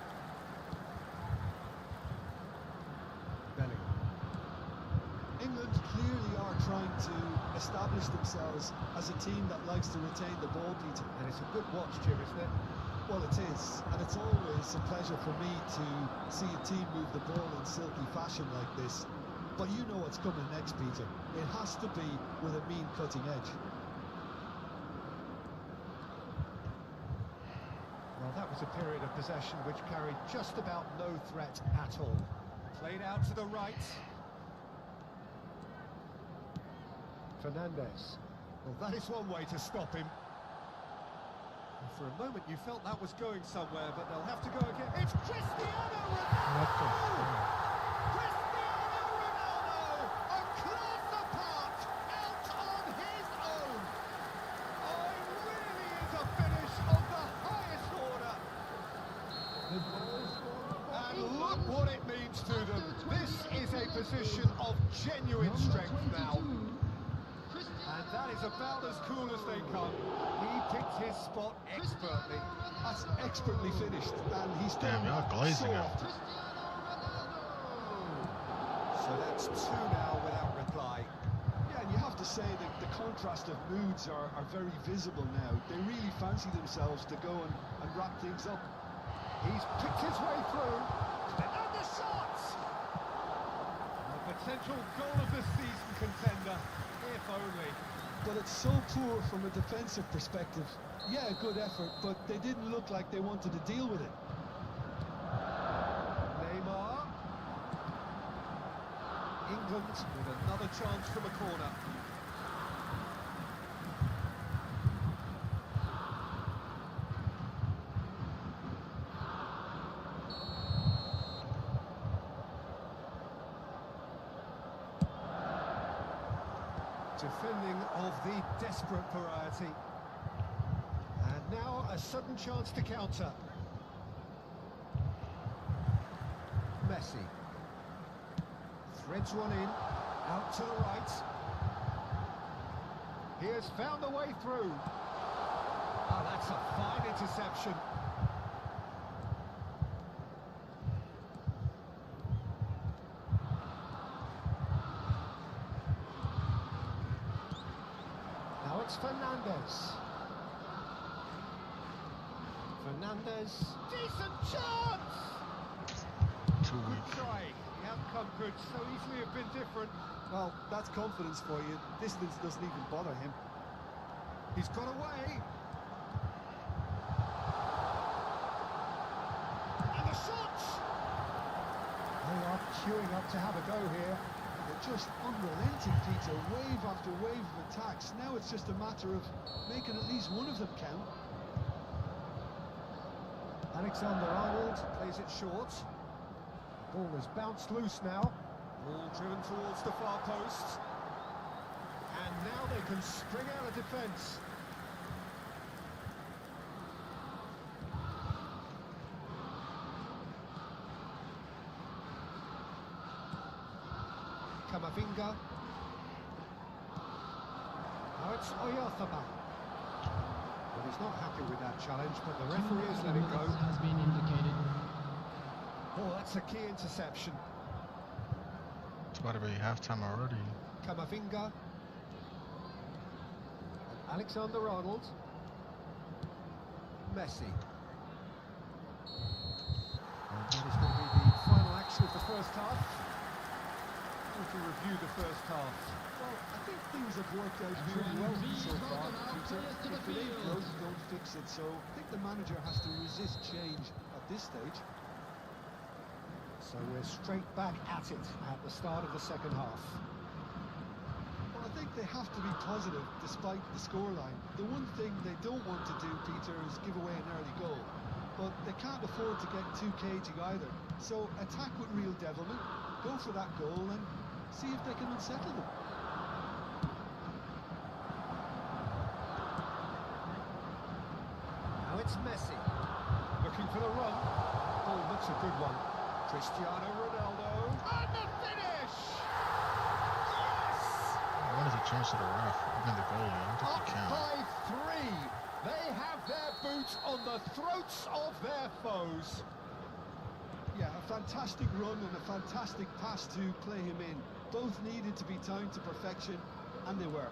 Bellingham. England clearly are trying to establish themselves as a team that likes to retain the ball, Peter. And it's a good watch, Jim, isn't it? Well, it is, and it's always a pleasure for me to see a team move the ball in silky fashion like this. But you know what's coming next, Peter. It has to be with a mean cutting edge. Well, that was a period of possession which carried just about no threat at all. Played out to the right. Fernandes. Well, that is one way to stop him. And for a moment you felt that was going somewhere, but they'll have to go again. It's Cristiano Ronaldo! Cristiano Ronaldo! A class apart, out on his own! Oh, it really is a finish of the highest order! And look what it means to them. This is a position of genuine strength now. And that is about as cool as they come. He picked his spot expertly. That's expertly finished, and he's Damn, done y'all that glazing so him. often. So that's two now without reply. Yeah, and you have to say that the contrast of moods are very visible now. They really fancy themselves to go and wrap things up. He's picked his way through. And the shots! A potential goal of the season contender, if only. But it's so poor from a defensive perspective. Yeah, good effort, but they didn't look like they wanted to deal with it. Neymar. England with another chance from a corner. Defending of the desperate variety. And now a sudden chance to counter. Messi. Threads one in, out to the right. He has found a way through. Oh, that's a fine interception. Now it's Fernandes. Fernandes. Decent chance! Too Good weak. try. The outcome could so easily have been different. Well, that's confidence for you. Distance doesn't even bother him. He's got away. And the shot! They are queuing up to have a go here. They're just unrelenting, Peter. Wave after wave of attacks. Now it's just a matter of making at least one of them count. Alexander-Arnold plays it short. The ball has bounced loose now. Ball driven towards the far post. And now they can spring out of defence. Camavinga. Now it's Oyarzabal. Well, he's not happy with that challenge, but the referee has let it go. Has been indicated. Oh, that's a key interception. It's about to be halftime already. Camavinga. Alexander-Arnold. Messi. And that is going to be the final action of the first half. To review the first half. Well, I think things have worked out pretty well so far, Peter. If it ain't broke, don't fix it. So I think the manager has to resist change at this stage. So we're straight back at it at the start of the second half. Well, I think they have to be positive despite the scoreline. The one thing they don't want to do, Peter, is give away an early goal. But they can't afford to get too cagey either. So attack with real devilment, go for that goal and see if they can unsettle them. Now it's Messi. Looking for the run. Oh, that's a good one. Cristiano Ronaldo. And the finish! Yes! When is a chance to the ref? Even the goalie. I don't think Up he can. by 3. They have their boot on the throats of their foes. Yeah, a fantastic run and a fantastic pass to play him in. Both needed to be timed to perfection, and they were.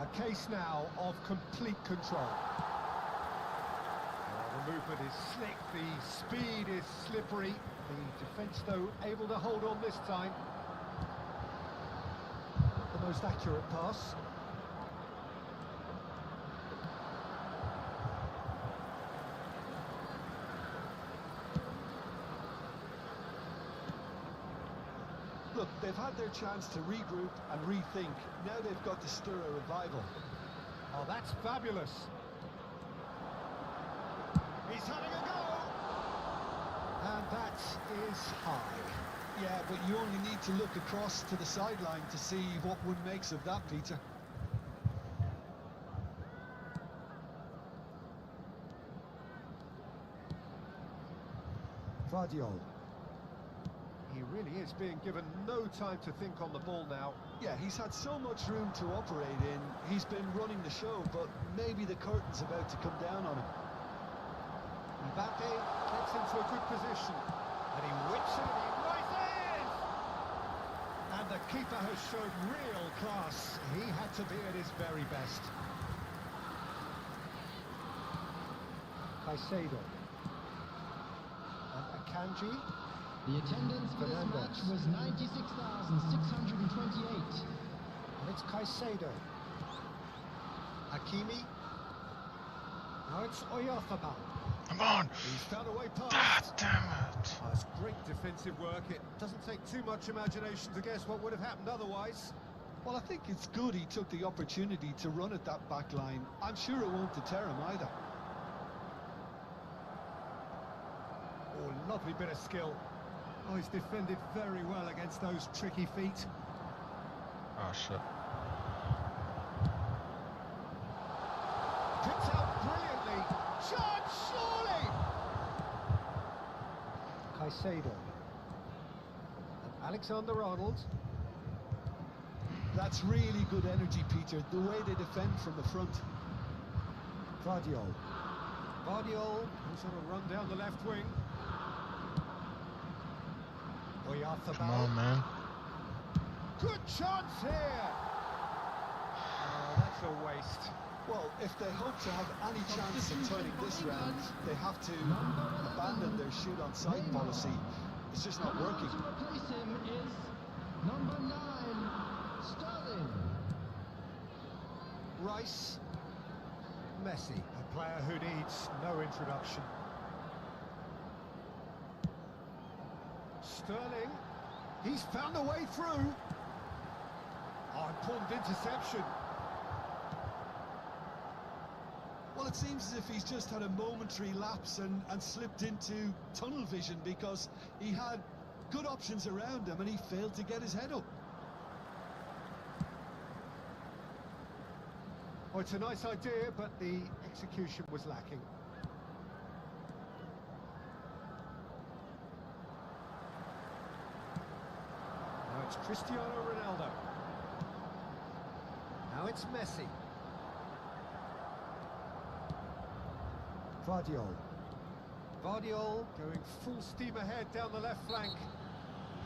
A case now of complete control. The movement is slick, the speed is slippery. The defence, though, able to hold on this time. Not the most accurate pass. Look, they've had their chance to regroup and rethink. Now they've got to stir a revival. Oh, that's fabulous. He's having a go. And that is high. Yeah, but you only need to look across to the sideline to see what one makes of that, Peter. Vardiol. He really is being given no time to think on the ball now. Yeah, he's had so much room to operate in. He's been running the show, but maybe the curtain's about to come down on him. Mbappe gets into a good position. And he whips it and he rises! And the keeper has shown real class. He had to be at his very best. Caicedo. And Akanji. The attendance for this match was 96,628. And it's Caicedo. Hakimi. Now it's Oyarzabal. Come on! He's found a way God past. damn it! Oh, it's great defensive work. It doesn't take too much imagination to guess what would have happened otherwise. Well, I think it's good he took the opportunity to run at that back line. I'm sure it won't deter him either. Oh, lovely bit of skill. Oh, he's defended very well against those tricky feet. Oh shit. Picked out brilliantly. Chance, surely! Caicedo. And Alexander-Arnold. That's really good energy, Peter, the way they defend from the front. Vardiol. Vardiol, who's on a run down the left wing. Oyarzabal. Come on, man. Good chance here! Oh, that's a waste. Well, if they hope to have any chance of turning this round, they have to abandon their shoot on sight policy. It's just not working. To replace him is number 9, Sterling. Rice. Messi, a player who needs no introduction. Sterling. He's found a way through. Oh, important interception. Well, it seems as if he's just had a momentary lapse and slipped into tunnel vision, because he had good options around him and he failed to get his head up. Oh, it's a nice idea, but the execution was lacking. Now it's Cristiano Ronaldo. Now it's Messi. Vardiol. Vardiol going full steam ahead down the left flank.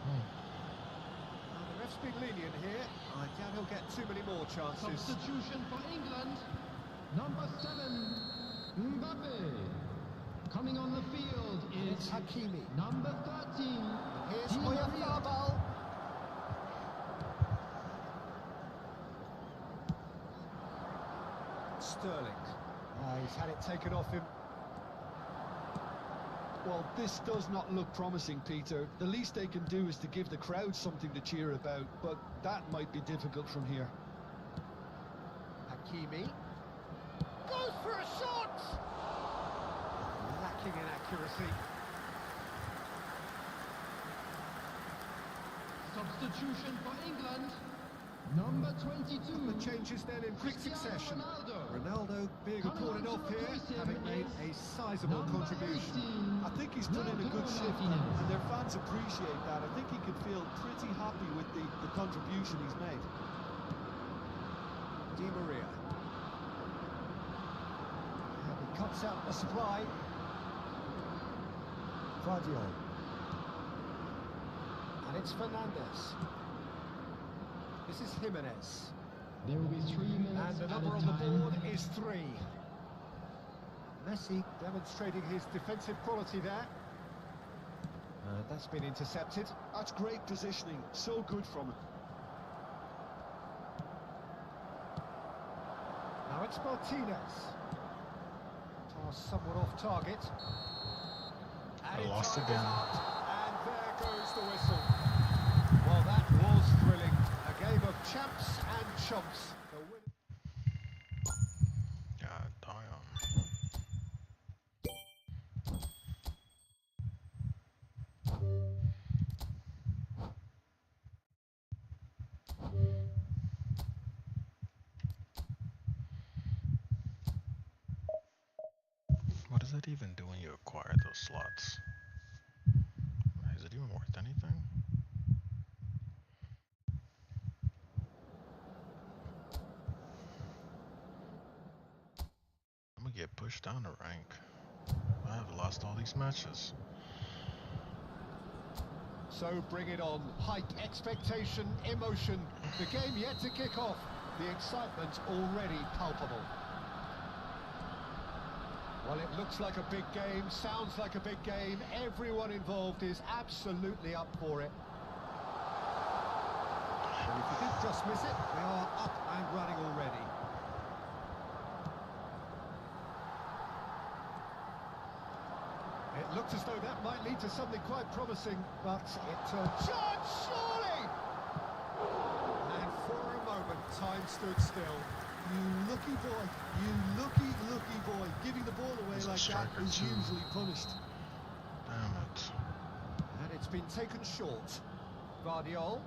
Now the ref's been lenient here. I doubt he'll get too many more chances. Substitution for England. Number 7, Mbappe. Coming on the field It's is Hakimi. number 13. Here's Di Maria. Oyarzabal. Sterling. He's had it taken off him. Well, this does not look promising, Peter. The least they can do is to give the crowd something to cheer about, but that might be difficult from here. Hakimi. Goes for a shot! Lacking in accuracy. Substitution for England. Number 22. The changes then in quick Cristiano succession. Ronaldo. Ronaldo being Coming applauded on off to here, replace him having made a is sizable number contribution. 18. I think he's put in a good shift, and their fans appreciate that. I think he could feel pretty happy with the contribution he's made. Di Maria. And he cuts out the supply. Vardiol. And it's Fernandes. This is Jimenez. There will be 3 minutes And the at number a on the time. board is 3. Messi demonstrating his defensive quality there. That's been intercepted. That's great positioning. So good from him. Now it's Martinez. Toss somewhat off target. And I it lost tigers again. out, and there goes the whistle. Well, that was thrilling. A game of champs and chumps. The win- God damn. What does that even do when you acquire those slots? Is it even worth anything? I'm gonna get pushed down a rank. I have lost all these matches. So bring it on. Hype, expectation, emotion. The game yet to kick off. The excitement already palpable. Well, it looks like a big game, sounds like a big game. Everyone involved is absolutely up for it. And if you did just miss it, they are up and running already. It looked as though that might lead to something quite promising, but it turned... Shot, surely! And for a moment, time stood still. You lucky boy. You lucky boy. Giving the ball away He's a like that striker is too. usually punished. Damn it. And it's been taken short. Vardiol.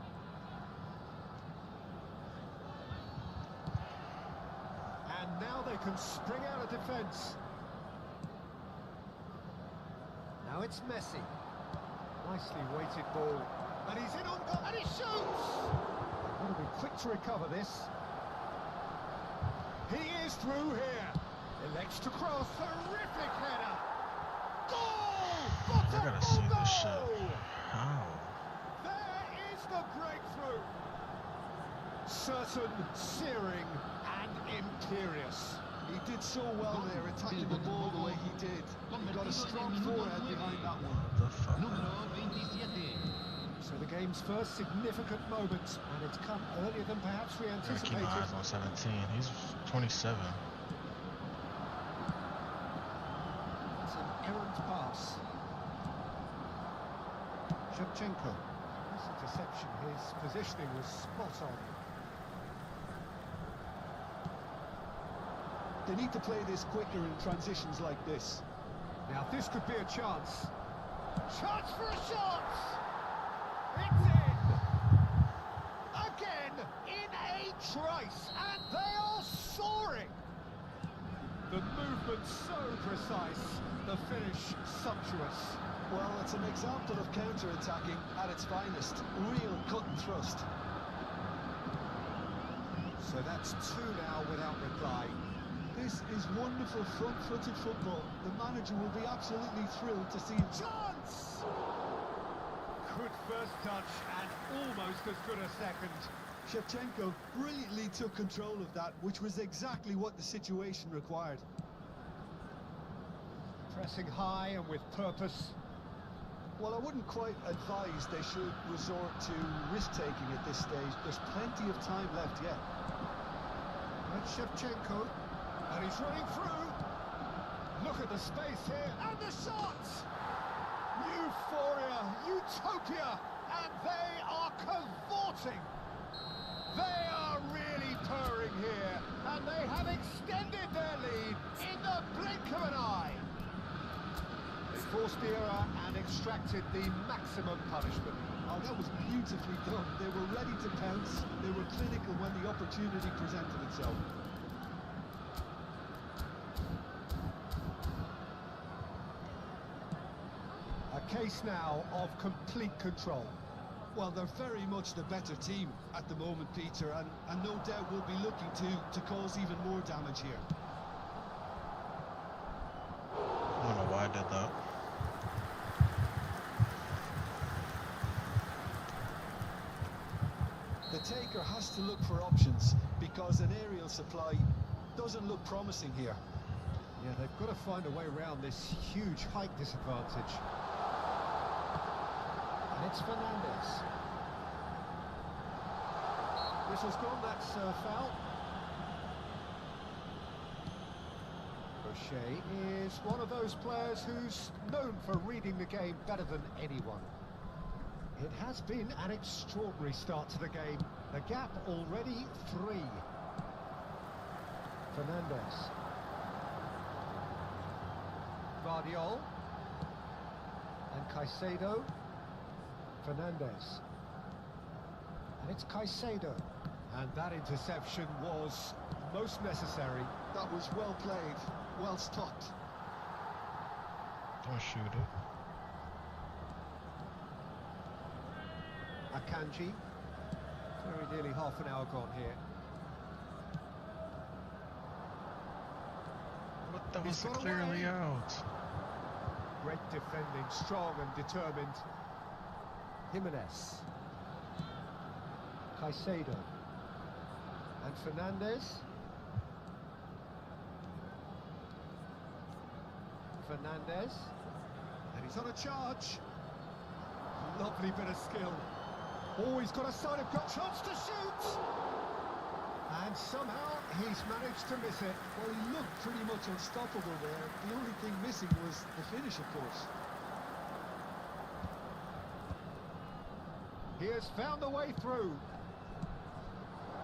And now they can spring out of defence. Now it's Messi. Nicely weighted ball. And he's in on goal. And he shoots! They've got to be quick to recover this. He is through here. Elects to cross. Terrific header. Goal! What I a gotta see goal! this shit. How? There is the breakthrough. Certain, searing, and imperious. He did so well there, attacking the ball the way he did. He got a strong forehead behind that one. What the fuck? Número 27. So the game's first significant moment, and it's come earlier than perhaps we I gotta keep anticipated. my eyes on 17. He's 27. It's an errant pass. Shevchenko. Nice interception. His positioning was spot on. They need to play this quicker in transitions like this. Now this could be a chance. Chance for a shot! It's in! Again, in a trice, and they are soaring! The movement so precise, the finish sumptuous. Well, it's an example of counter-attacking at its finest. Real cut and thrust. So that's two now without reply. This is wonderful front-footed football. The manager will be absolutely thrilled to see him. Chance! Good first touch and almost as good a second. Shevchenko brilliantly took control of that, which was exactly what the situation required. Pressing high and with purpose. Well, I wouldn't quite advise they should resort to risk-taking at this stage. There's plenty of time left yet. That's Shevchenko, and he's running through. Look at the space here, and the shot! Euphoria, utopia, and they are cavorting. They are really purring here, and they have extended their lead in the blink of an eye. They forced the error and extracted the maximum punishment. Oh, that was beautifully done. They were ready to pounce. They were clinical when the opportunity presented itself. A case now of complete control. Well, they're very much the better team at the moment, Peter, and no doubt will be looking to cause even more damage here. I don't know why I did that. The taker has to look for options because an aerial supply doesn't look promising here. Yeah, they've got to find a way around this huge height disadvantage. And it's Fernandes. Whistle's gone, that's foul. Rocher is one of those players who's known for reading the game better than anyone. It has been an extraordinary start to the game. The gap already 3. Fernandes. Guardiola. And Caicedo. Fernandes. And it's Caicedo. And that interception was most necessary. That was well played, well stopped. Don't shoot it. Akanji. Very nearly half an hour gone here. What the He's was got clearly away. out? Great defending, strong and determined. Jimenez. Caicedo. And Fernandes. Fernandes. And he's on a charge. Lovely bit of skill. Oh, he's got a sign of got chance to shoot. And somehow he's managed to miss it. Well, he looked pretty much unstoppable there. The only thing missing was the finish, of course. He has found a way through.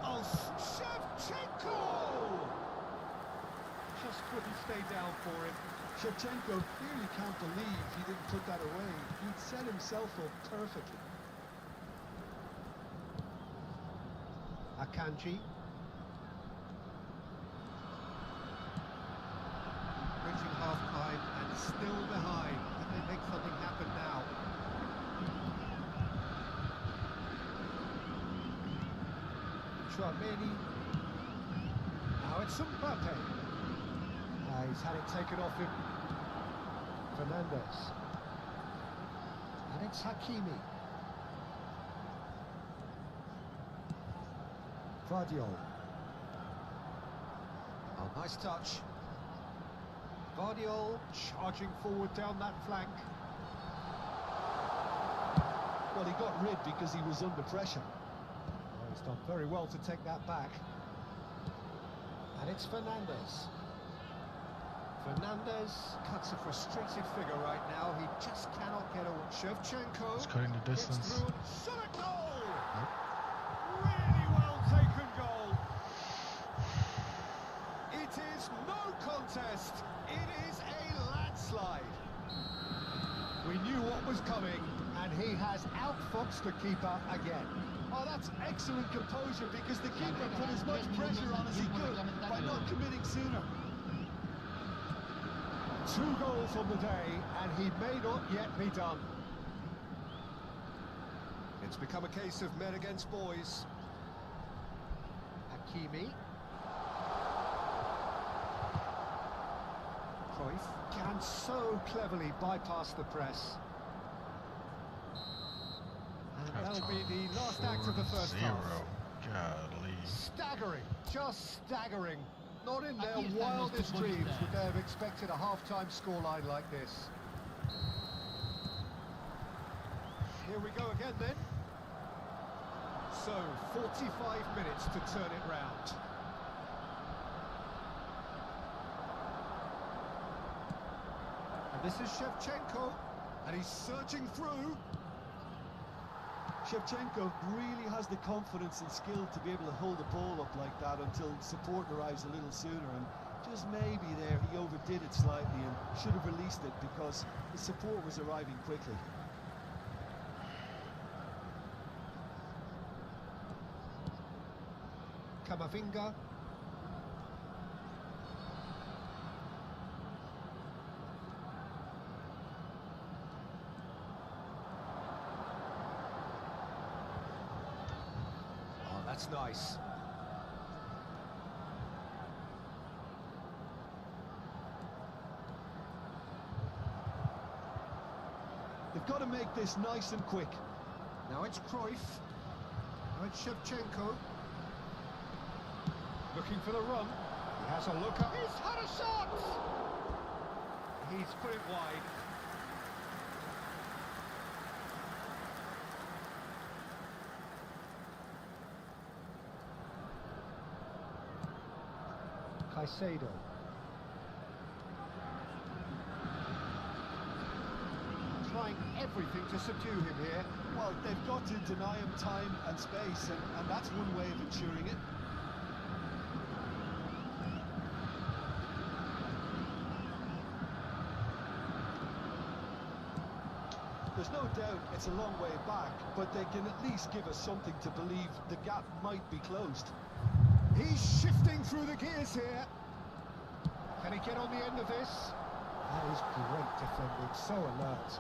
Oh, Shevchenko! Just couldn't stay down for him. Shevchenko clearly can't believe he didn't put that away. He'd set himself up perfectly. Akanji. Reaching half-time and still behind. Can they make something happen now? Tchouameni. Now it's Mbappe. He's had it taken off him. Fernandes. And it's Hakimi. Guardiola. Oh, nice touch. Guardiola charging forward down that flank. Well, he got rid because he was under pressure. Oh, he's done very well to take that back. And it's Fernandes. Fernandez cuts a frustrated figure right now. He just cannot get away. Shevchenko. He's cutting the Gets distance. through and shot a goal! Nope. Really well taken goal. It is no contest. It is a landslide. We knew what was coming, and he has outfoxed the keeper again. Oh, that's excellent composure because the keeper put as much pressure on as he could by not committing sooner. 2 goals on the day, and he may not yet be done. It's become a case of men against boys. Hakimi. Cruyff can so cleverly bypass the press. And that'll be the last act of the first half. 4-0. Golly. Staggering, just staggering. Not in their Aquí están los wildest dreams futbolistas. would they have expected a half-time scoreline like this. Here we go again then. So, 45 minutes to turn it round. And this is Shevchenko, and he's surging through. Shevchenko really has the confidence and skill to be able to hold the ball up like that until support arrives a little sooner, and just maybe there he overdid it slightly and should have released it because the support was arriving quickly. Camavinga. Oh, that's nice. They've got to make this nice and quick. Now it's Cruyff. Now it's Shevchenko. Looking for the run. He has a look up. He's had a shot! He's put it wide. Caicedo. Trying everything to subdue him here. Well, they've got to deny him time and space, and that's one way of ensuring it. There's no doubt it's a long way back, but they can at least give us something to believe the gap might be closed. He's shifting through the gears here. Can he get on the end of this? That is great defending, so alert.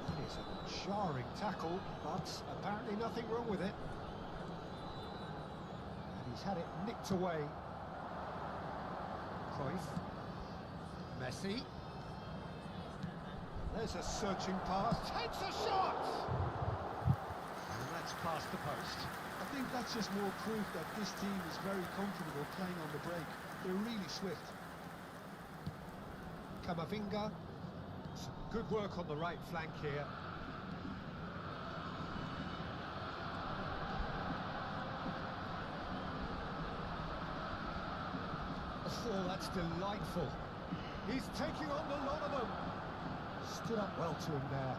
That is a jarring tackle, but apparently nothing wrong with it. And he's had it nicked away. Cruyff. Messi. There's a searching pass. Takes a shot! And that's past the post. I think that's just more proof that this team is very comfortable playing on the break. They're really swift. Camavinga. Some good work on the right flank here. Oh, that's delightful. He's taking on the lot of them. Stood up well to him there.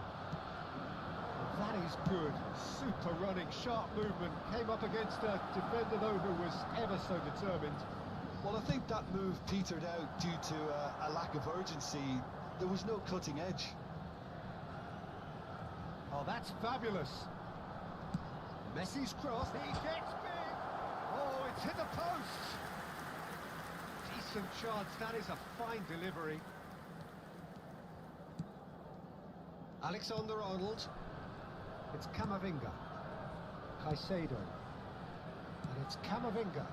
That is good. Super running, sharp movement. Came up against a defender, though, who was ever so determined. Well, I think that move petered out due to a lack of urgency. There was no cutting edge. Oh, that's fabulous. Messi's cross. He gets big. Oh, it's hit the post. Decent chance. That is a fine delivery. Alexander-Arnold. It's Camavinga. Caicedo. And it's Camavinga.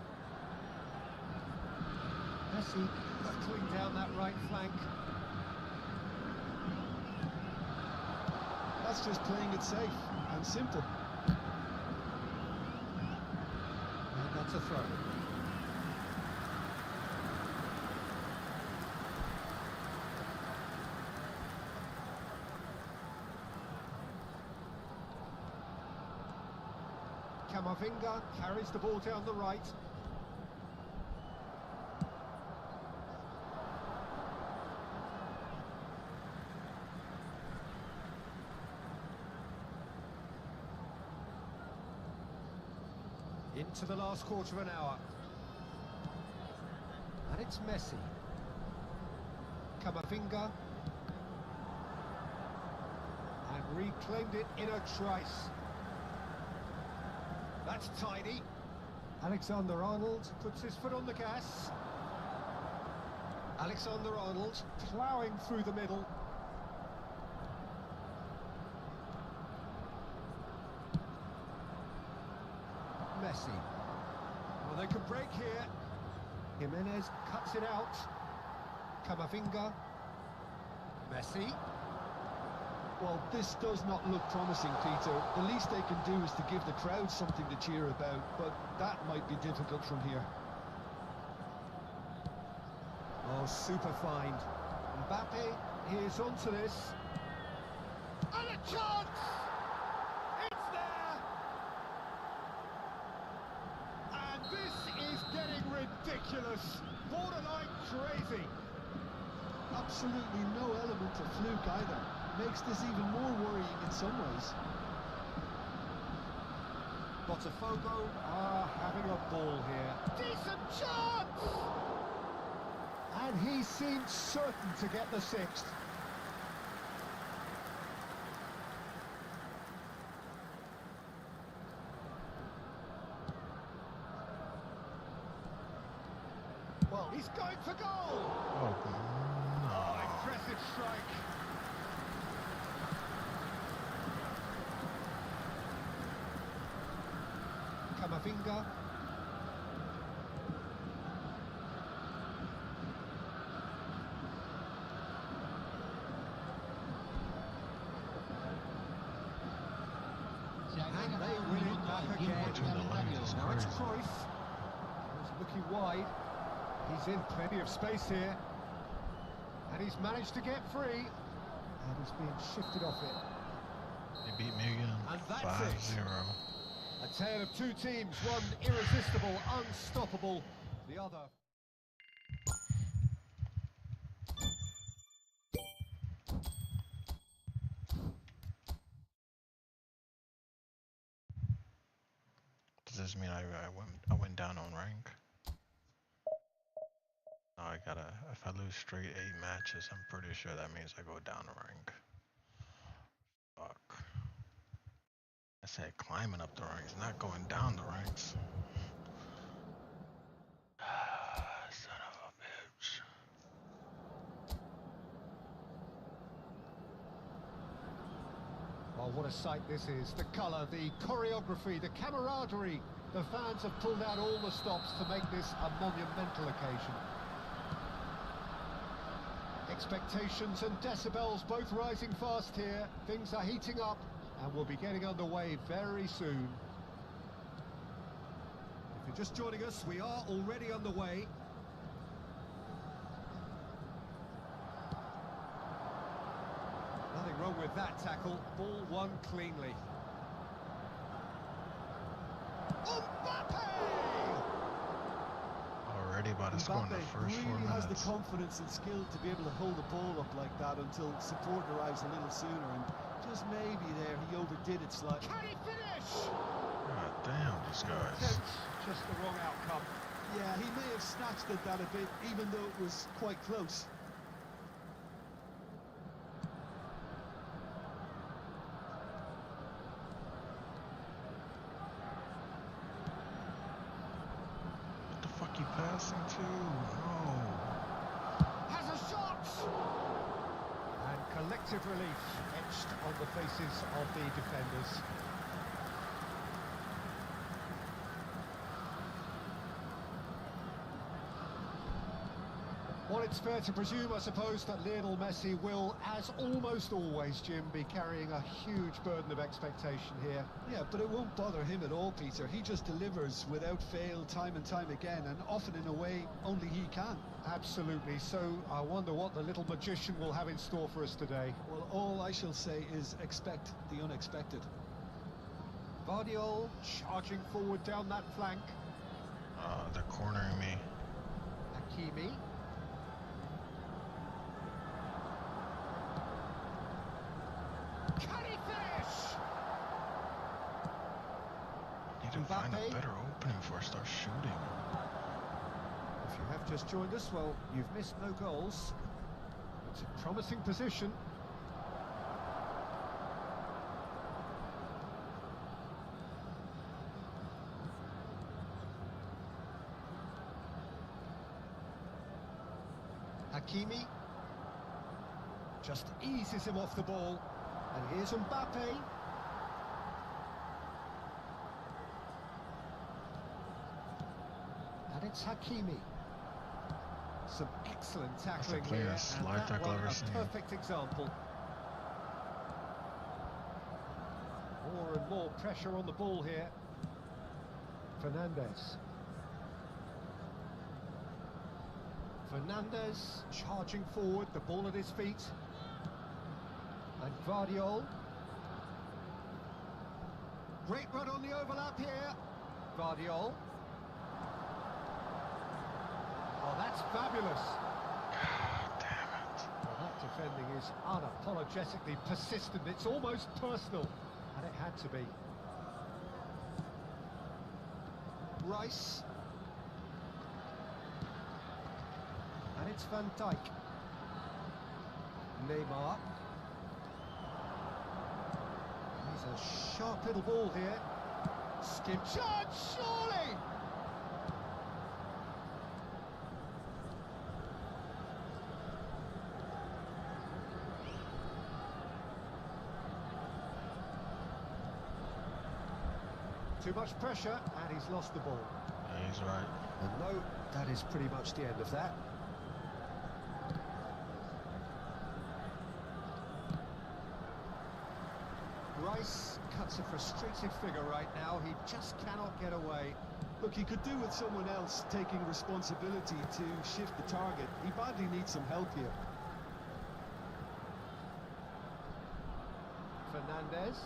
Messi hurtling down that right flank. That's just playing it safe and simple. And that's a throw. Camavinga carries the ball down the right. Into the last quarter of an hour. And it's Messi. Camavinga. And reclaimed it in a trice. That's tidy. Alexander-Arnold puts his foot on the gas. Alexander-Arnold ploughing through the middle. Messi. Well, they can break here. Jimenez cuts it out. Camavinga. Messi. Well, this does not look promising, Peter. The least they can do is to give the crowd something to cheer about, but that might be difficult from here. Oh, super find. Mbappe, here's onto this. And a chance! It's there! And this is getting ridiculous. Borderline crazy. Absolutely no element of fluke either. Makes this even more worrying in some ways. Botafogo are having a ball here. Decent chance! And he seemed certain to get the sixth. Well, he's going for goal! Oh, no. Oh, impressive strike. Camavinga. And they win it back again. Now it's Cruyff. He's looking wide. He's in plenty of space here. And he's managed to get free. And he's being shifted off it. They beat me again. And that's 5-0. A tale of two teams, one irresistible, unstoppable, the other... Does this mean I went down on rank? No, I gotta. If I lose straight 8 matches, I'm pretty sure that means I go down a rank. Fuck. I said climbing up the ranks, not going down the ranks. Son of a bitch. Oh, what a sight this is. The colour, the choreography, the camaraderie. The fans have pulled out all the stops to make this a monumental occasion. Expectations and decibels both rising fast here. Things are heating up and we'll be getting underway very soon. If you're just joining us, we are already underway. Nothing wrong with that tackle. Ball won cleanly. Mbappe! Already about to score in the first 4 really has the minutes. confidence and skill to be able to hold the ball up like that until support arrives a little sooner, and just maybe there he overdid it slightly. Can he finish? God damn, these guys. Just the wrong outcome. Yeah, he may have snatched at that a bit, even though it was quite close. What the fuck you passing to? No. Has a shot! And collective relief etched on the faces of the defenders. Well, it's fair to presume, I suppose, that Lionel Messi will, as almost always, Jim, be carrying a huge burden of expectation here. Yeah, but it won't bother him at all, Peter. He just delivers without fail time and time again, and often in a way only he can. Absolutely. So I wonder what the little magician will have in store for us today. Well, all I shall say is expect the unexpected. Vardiol charging forward down that flank. They're cornering me. Hakimi. Can he finish? Need to find a Mbappe. better opening just joined us, well, you've missed no goals. It's a promising position. Hakimi just eases him off the ball. And here's Mbappe. And it's Hakimi. Some excellent tackling clean here, slide and that tackle one I've ever a seen. perfect example. More and more pressure on the ball here. Fernandes. Fernandes charging forward, the ball at his feet. And Gvardiol. Great run on the overlap here. Gvardiol. Oh, that's fabulous. God damn it. Well, that defending is unapologetically persistent. It's almost personal. And it had to be. Rice. And it's Van Dijk. Neymar. He's a sharp little ball here. Skim charge, surely! Too much pressure, and he's lost the ball. Yeah, he's right. And no, that is pretty much the end of that. Rice cuts a frustrated figure right now. He just cannot get away. Look, he could do with someone else taking responsibility to shift the target. He badly needs some help here. Fernandes.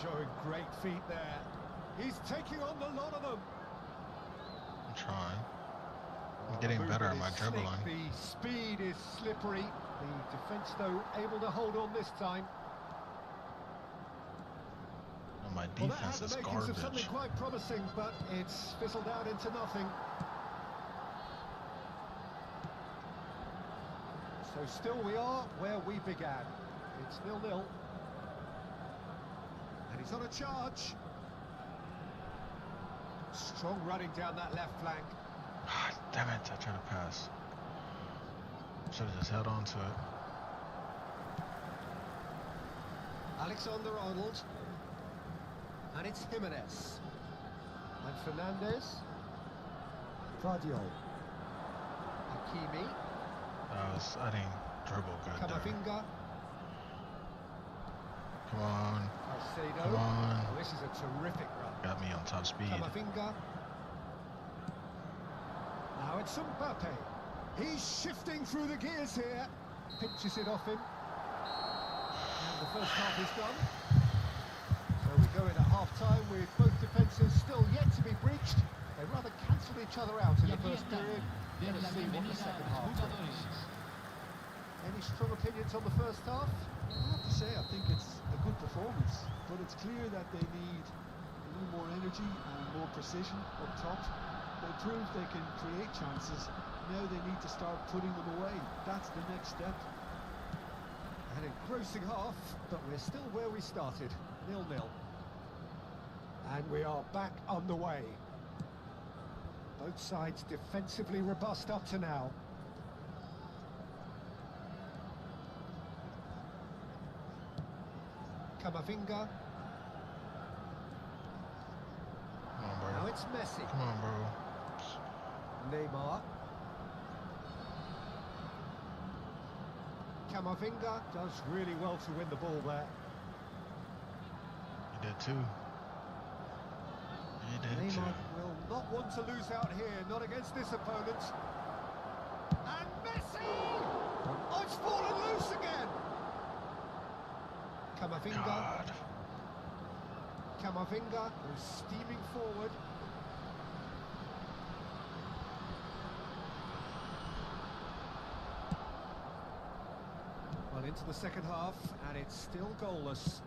Showing great feet there. He's taking on the lot of them. I'm trying. I'm getting better at my dribbling. The speed is slippery. The defence, though, able to hold on this time. And my Well, that had defense the is makings of something garbage. quite promising, but it's fizzled out into nothing. So still we are where we began. It's 0-0. And he's on a charge. Strong running down that left flank. God damn it, I tried to pass. Should have just held on to it. Alexander-Arnold. And it's Jimenez. And Fernandes. Gvardiol. Hakimi. I didn't dribble good there. Camavinga. Come on. Caicedo. Come on. Oh, this is a terrific run. Got me on top speed. Camavinga. Now it's Mbappe. He's shifting through the gears here. Pinches it off him. And the first half is done. So we go in at half-time with both defences still yet to be breached. They rather cancelled each other out in the first period. Let us see what the second half brings. Any strong opinions on the first half? I have to say, I think it's a good performance, but it's clear that they need a little more energy and more precision up top. They proved they can create chances. Now they need to start putting them away. That's the next step. An engrossing half, but we're still where we started, 0-0. And we are back underway. Both sides defensively robust up to now. Camavinga. Come on, bro. Now it's Messi. Come on, bro. Neymar. Camavinga does really well to win the ball there. You did too. You did too. Neymar will not want to lose out here, not against this opponent. And Messi! Oh, it's fallen loose again! Camavinga. God. Camavinga who's steaming forward. Well, into the second half, and it's still goalless.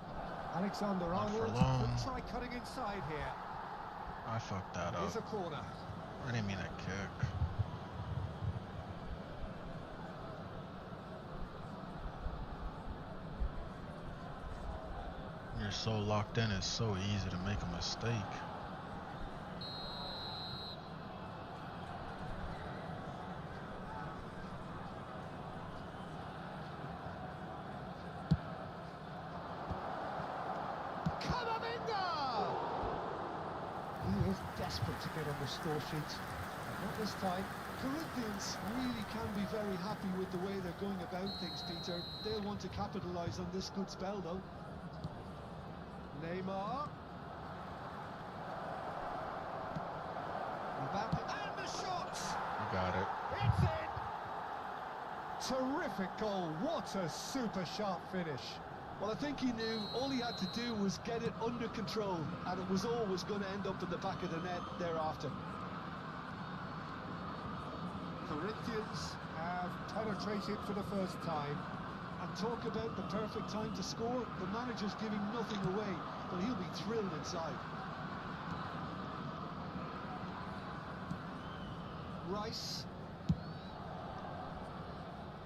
Not for Alexander-Arnold long. will try cutting inside here. I fucked that Here's a up. corner. I didn't mean a kick. You're so locked in, it's so easy to make a mistake. Camavinga! He is desperate to get on the score sheet. But not this time. Corinthians really can be very happy with the way they're going about things, Peter. They'll want to capitalise on this good spell, though. Neymar. Mbappe. And the shot! You got it. It's in! Terrific goal. What a super sharp finish. Well, I think he knew all he had to do was get it under control, and it was always going to end up in the back of the net thereafter. Corinthians have penetrated for the first time. And talk about the perfect time to score. The manager's giving nothing away, but he'll be thrilled inside. Rice.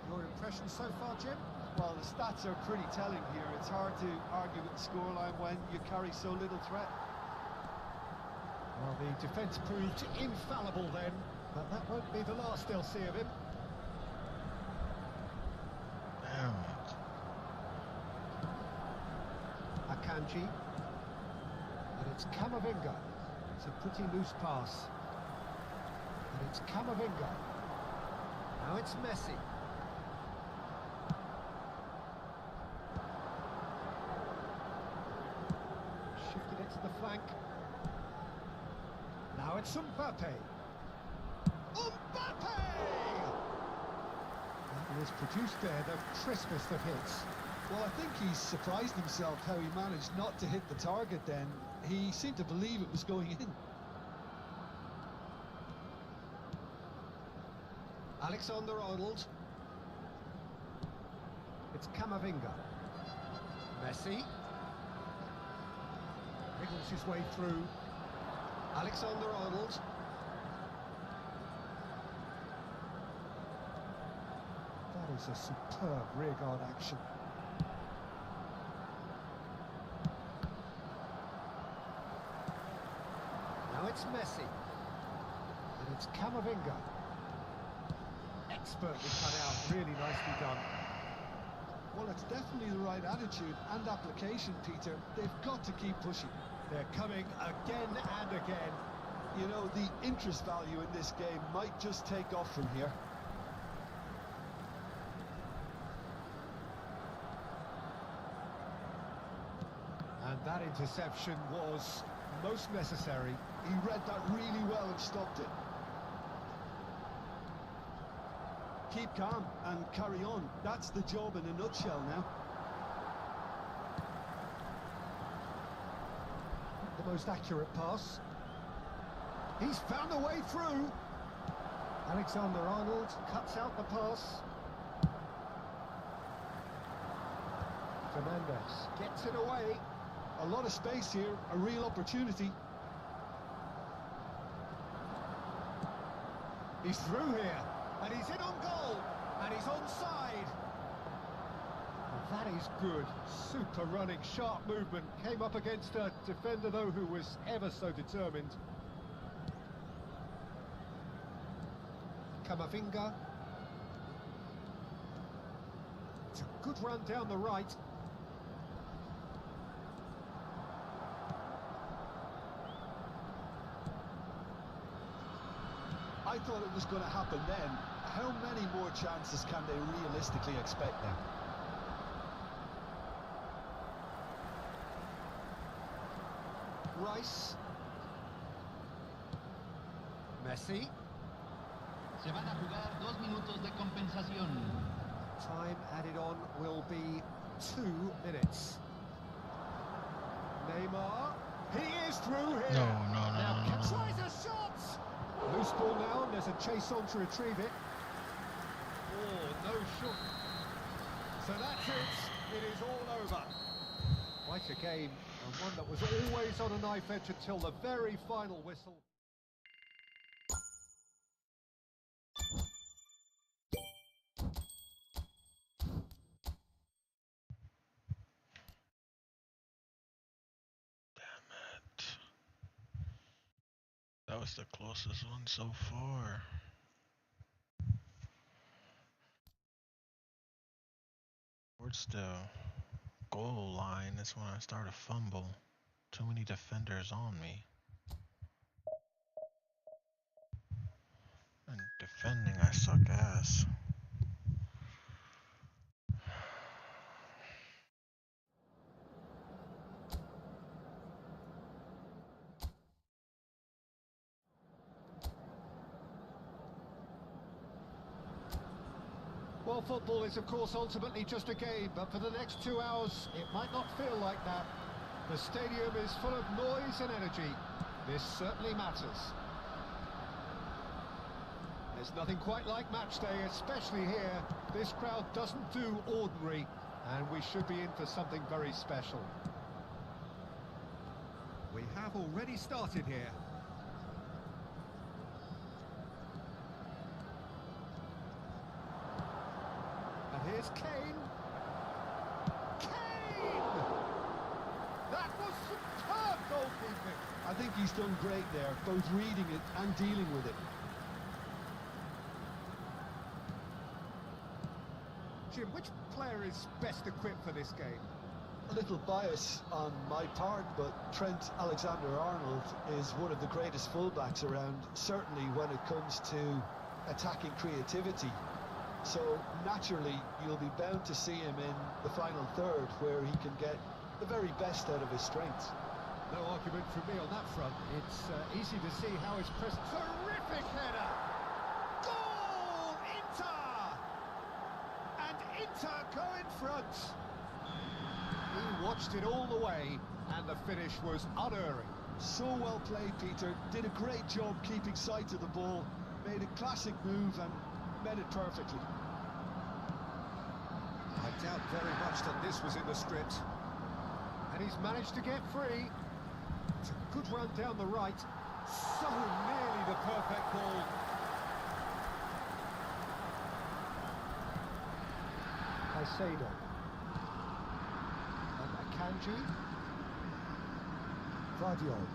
Your impression so far, Jim? Well, the stats are pretty telling here. It's hard to argue with the scoreline when you carry so little threat. Well, the defence proved infallible then, but that won't be the last they'll see of him. Damn it. Akanji. And it's Camavinga. It's a pretty loose pass. And it's Camavinga. Now it's Messi. Shifted it to the flank. Now it's Mbappe. Mbappe! That was produced there, the crispest of hits. Well, I think he's surprised himself how he managed not to hit the target then. He seemed to believe it was going in. Alexander-Arnold. It's Camavinga. Messi. Wriggles his way through. Alexander-Arnold. That is a superb rearguard action. Now it's Messi. And it's Camavinga. Expertly cut out, really nicely done. Well, it's definitely the right attitude and application, Peter. They've got to keep pushing. They're coming again and again. You know, the interest value in this game might just take off from here. And that interception was most necessary. He read that really well and stopped it. Keep calm and carry on. That's the job in a nutshell now. The most accurate pass. He's found a way through. Alexander-Arnold cuts out the pass. Fernandez gets it away. A lot of space here, a real opportunity. He's through here, and he's in on goal, and he's onside. That is good. Super running, sharp movement. Came up against a defender, though, who was ever so determined. Camavinga. It's a good run down the right. I thought it was going to happen then. How many more chances can they realistically expect now? Rice. Messi. Se van a jugar 2 minutos de compensación. Time added on will be 2 minutes. Neymar. He is through here. Now tries a shot. Loose ball now, and there's a chase on to retrieve it. Oh, no shot. So that's it. It is all over. Quite a game, and one that was always on a knife edge until the very final whistle. That was the closest one so far. Towards the goal line, that's when I start to fumble. Too many defenders on me. And defending, I suck ass. Well, football is, of course, ultimately just a game, but for the next 2 hours, it might not feel like that. The stadium is full of noise and energy. This certainly matters. There's nothing quite like match day, especially here. This crowd doesn't do ordinary, and we should be in for something very special. We have already started here. And here's Kane. Kane! That was superb goalkeeping. I think he's done great there, both reading it and dealing with it. Jim, which player is best equipped for this game? A little bias on my part, but Trent Alexander-Arnold is one of the greatest fullbacks around, certainly when it comes to attacking creativity. So naturally, you'll be bound to see him in the final third, where he can get the very best out of his strengths. No argument from me on that front. It's easy to see how his presence... Terrific header! Goal! Inter! And Inter go in front. He watched it all the way, and the finish was unerring. So well played, Peter. Did a great job keeping sight of the ball. Made a classic move and met it perfectly. I doubt very much that this was in the script. And he's managed to get free. It's a good run down the right. So nearly the perfect ball. Caicedo. And Akanji. Gvardiol.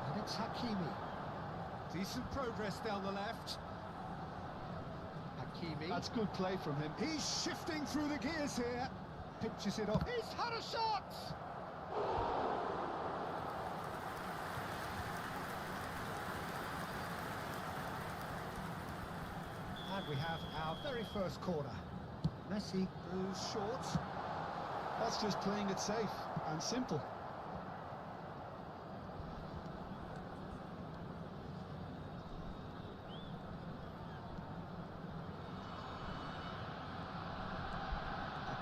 And it's Hakimi. Decent progress down the left. Hakimi. That's good play from him. He's shifting through the gears here. Pitches it off. He's had a shot! And we have our very first corner. Messi goes short. That's just playing it safe and simple.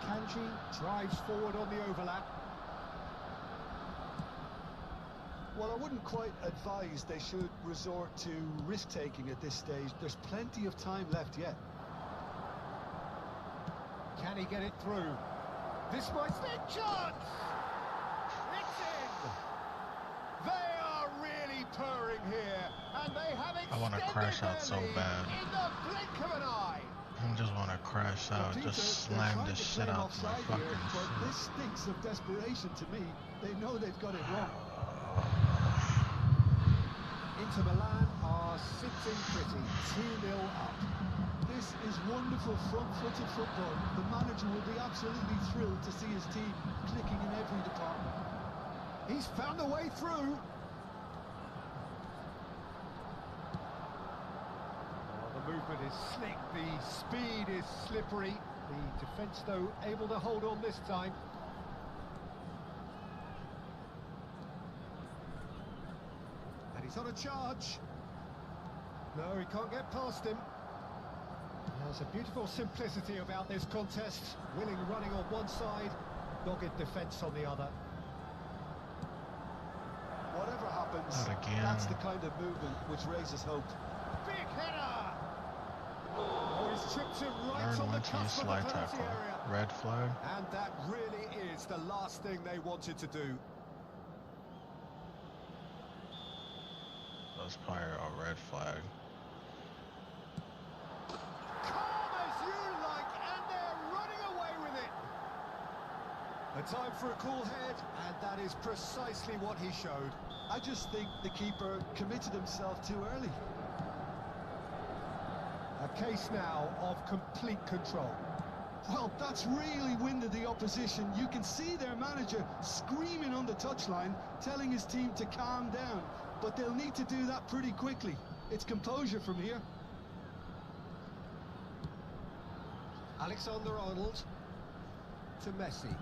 Akanji drives forward on the overlap. Well, I wouldn't quite advise they should resort to risk-taking at this stage. There's plenty of time left yet. Can he get it through? This might be a chance! It's in! They are really purring here, and they have extended I want to crash out so bad. in the blink of an eye. I just want to crash out, just slam this shit out my fucking But this stinks of desperation to me. They know they've got it wrong. Inter Milan are sitting pretty, 2-0 up. This is wonderful front-footed football. The manager will be absolutely thrilled to see his team clicking in every department. He's found a way through. The movement is slick, the speed is slippery. The defence, though, able to hold on this time. And he's on a charge. No, he can't get past him. There's a beautiful simplicity about this contest. Willing running on one side, dogged defence on the other. Whatever happens, Not again. that's the kind of movement which raises hope. Big header! Oh, He's tripped him right Learn on the when to use cusp of the slide penalty tackle. area. Red flag. And that really is the last thing they wanted to do. That's probably a red flag. Calm as you like, and they're running away with it. A time for a cool head, and that is precisely what he showed. I just think the keeper committed himself too early. A case now of complete control. Well, that's really winded the opposition. You can see their manager screaming on the touchline, telling his team to calm down. But they'll need to do that pretty quickly. It's composure from here. Alexander-Arnold to Messi.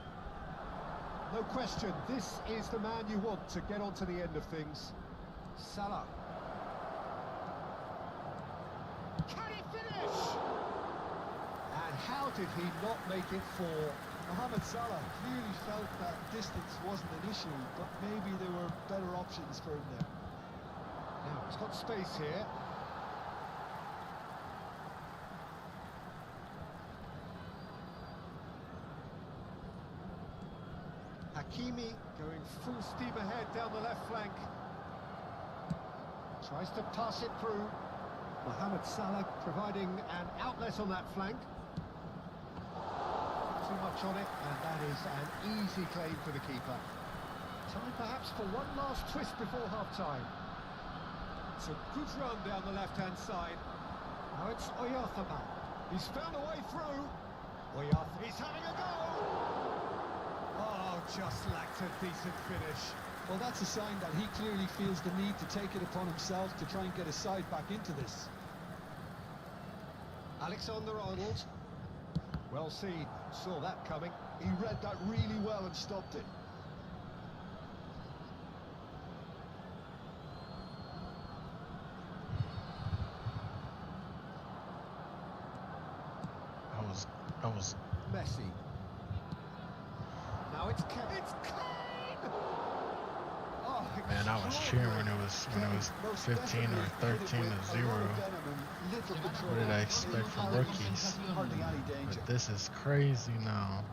No question, this is the man you want to get onto the end of things. Salah. Can he finish? And how did he not make it for? Mohamed Salah clearly felt that distance wasn't an issue, but maybe there were better options for him there. Now, he's got space here. Hakimi going full steam ahead down the left flank. Tries to pass it through. Mohamed Salah providing an outlet on that flank. Too much on it, and that is an easy claim for the keeper. Time perhaps for one last twist before half-time. It's a good run down the left-hand side. Now it's Oyarzabal. He's found a way through. Oyarzabal, he's having a go! Oh, just lacked a decent finish. Well, that's a sign that he clearly feels the need to take it upon himself to try and get his side back into this. Alexander-Arnold. Well seen, saw that coming. He read that really well and stopped it. That was Messi. Now it's Kane! Oh, man, I was cheering when it was 15 or 13 to 0. What did I expect from rookies? But this is crazy now.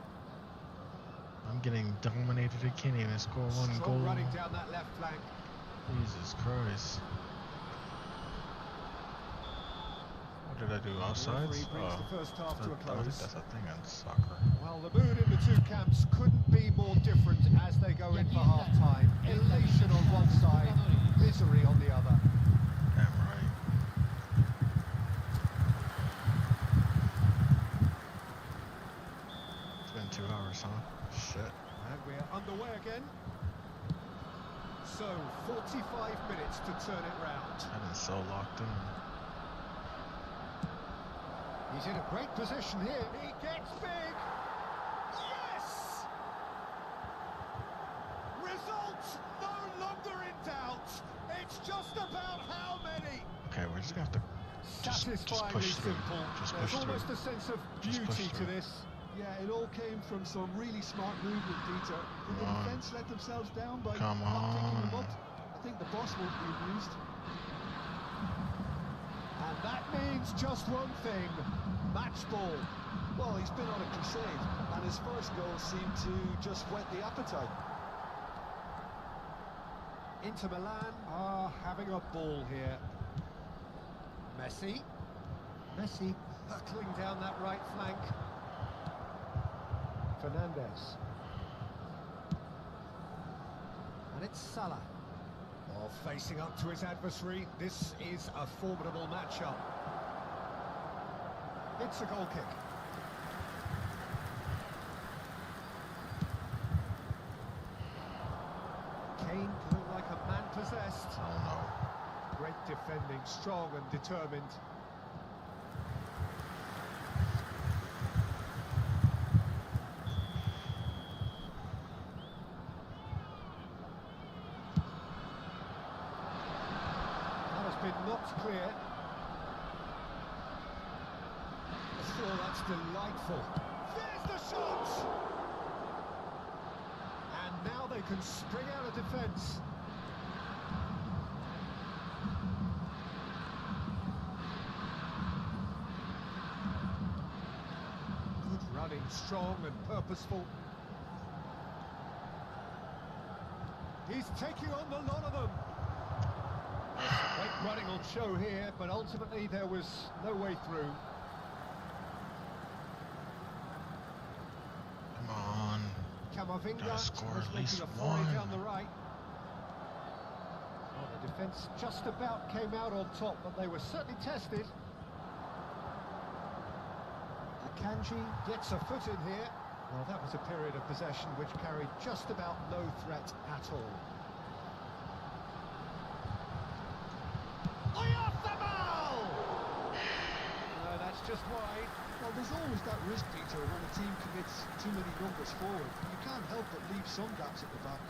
I'm getting dominated. I can't even score one Strong goal. running down that left flank. Jesus Christ. What did I do? Offsides? Referee brings the first half to a I think close. that's a thing in soccer. Well, the mood in the two camps couldn't be more different as they go in for half-time. Elation on one side, misery on the other. Damn right. It's been 2 hours, huh? Shit. And we're underway again. So, 45 minutes to turn it round. I've been so locked in. He's in a great position here. He gets big. Yes! Result no longer in doubt. It's just about how many. Okay, we're just gonna have to just Satisfyingly push through. simple. Just There's push through. almost a sense of Just push beauty to through. this. Yeah, it all came from some really smart movement, Peter. Did the Come on. defence let themselves down by Come not picking them on. up? I think the boss won't be amused. And that means just one thing. Match ball. Well, he's been on a crusade, and his first goal seemed to just whet the appetite. Inter Milan are having a ball here. Messi. Messi buckling down that right flank. Fernandes. And it's Salah. Oh, facing up to his adversary. This is a formidable matchup. It's a goal kick. Kane looked like a man possessed. Oh no. Great defending, strong and determined. That has been knocked clear. Oh, that's delightful. There's the shot! And now they can spring out of defence. strong and purposeful. He's taking on the lot of them. Great running on show here, but ultimately there was no way through. Come on. Camavinga Gotta score was at making least a foray one. down the right. Well, the defence just about came out on top, but they were certainly tested. Akanji gets a foot in here. Well, that was a period of possession which carried just about no threat at all. Oyarzabal! No, that's just wide. Well, there's always that risk, Peter, when a team commits too many numbers forward. You can't help but leave some gaps at the back.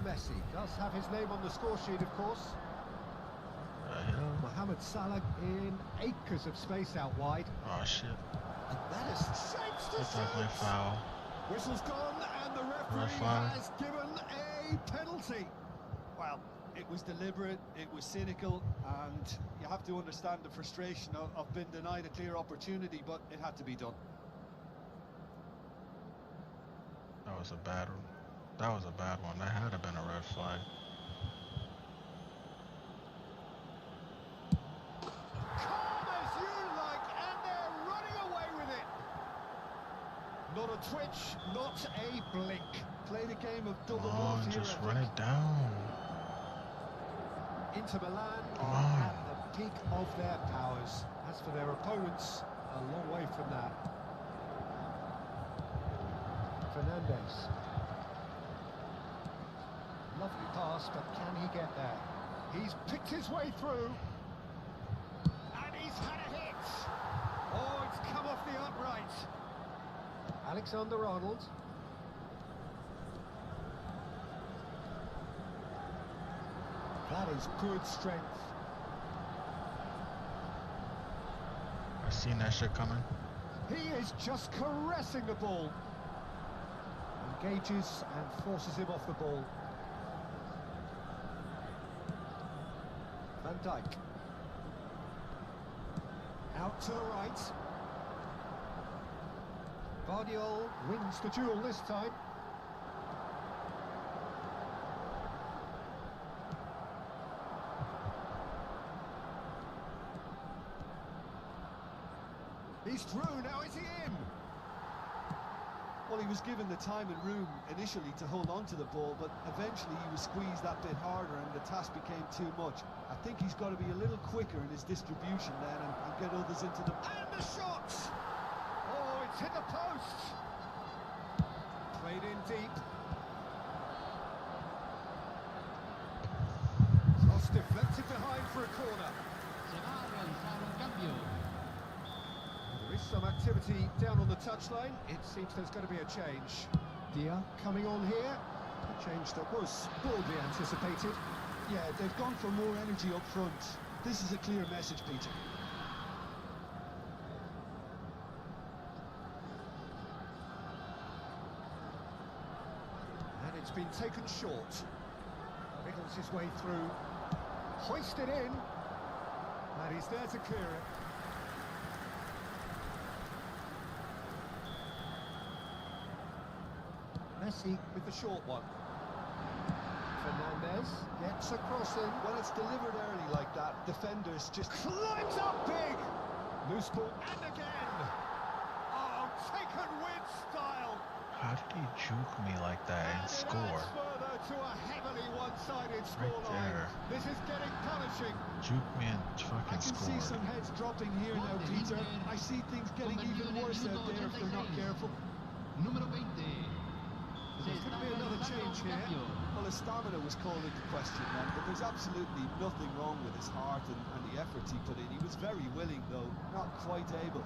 Messi does have his name on the score sheet, of course. Mohamed Salah in acres of space out wide. Oh shit. And that is shapes to That's definitely a foul. Whistle's gone, and the referee flag. has given a penalty. Well, it was deliberate, it was cynical, and you have to understand the frustration of being denied a clear opportunity, but it had to be done. That was a bad one. That was a bad one. That had to have been a red flag. Calm as you like, and they're running away with it. Not a twitch, not a blink. Played a game of double Come bluff on, here, just I run think. it down. Inter Milan Come are on. at the peak of their powers. As for their opponents, a long way from that. Fernandes. Lovely pass, but can he get there? He's picked his way through. And he's had a hit. Oh, it's come off the upright. Alexander-Arnold. That is good strength. I seen that shit coming. He is just caressing the ball. Engages and forces him off the ball. Van Dijk. Out to the right. Guardiola wins the duel this time. He's through, now is he in? Well, he was given the time and room initially to hold on to the ball, but eventually he was squeezed that bit harder and the task became too much. I think he's got to be a little quicker in his distribution then and get others into the... And the shot! Oh, it's hit the post! Played in deep. Cross deflected behind for a corner. Se va a realizar un cambio. There is some activity down on the touchline. It seems there's going to be a change. Dia coming on here. A change that was broadly anticipated. Yeah, they've gone for more energy up front. This is a clear message, Peter. And it's been taken short. Wriggles his way through. Hoisted in. And he's there to clear it. Messi with the short one. Fernandes gets a crossing. When it's delivered early like that, defenders just... Climbs up big. Loose ball and again. Oh, taken with style. How did he juke me like that and it score? adds further to a heavily one-sided Right scoreline. there. This is getting punishing. Juke me and I fucking can see some scored. heads dropping here now, Peter. I see things getting even worse out there if they're not careful. Número 20. Se There's está going to be another realizando change un here. cambio. Well, his stamina was called into question then, but there's absolutely nothing wrong with his heart and the efforts he put in. He was very willing, though, not quite able.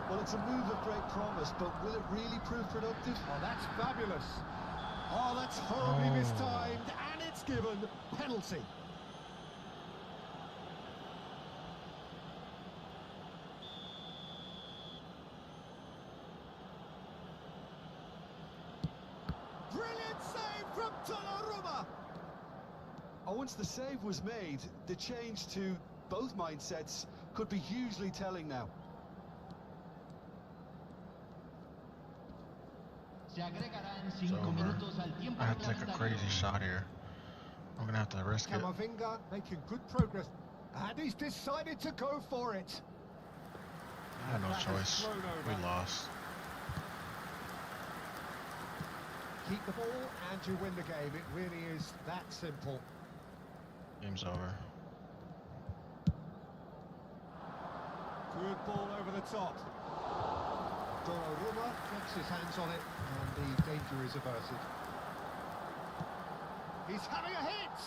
Well, it's a move of great promise, but will it really prove productive? Oh, that's fabulous. Oh, that's horribly Oh. mistimed, and it's given penalty. Brilliant save from Donnarumma. Oh, once the save was made, the change to both mindsets could be hugely telling now. Se agregarán It's 5 over. minutos al tiempo I have to take a crazy reglamentario. shot here. I'm gonna have to risk it. Camavinga making good progress. And he's decided to go for it. I had no That has choice. flown We over. lost. Keep the ball and you win the game. It really is that simple. Game's over. Good ball over the top. Donnarumma gets his hands on it and the danger is averted. He's having a hit!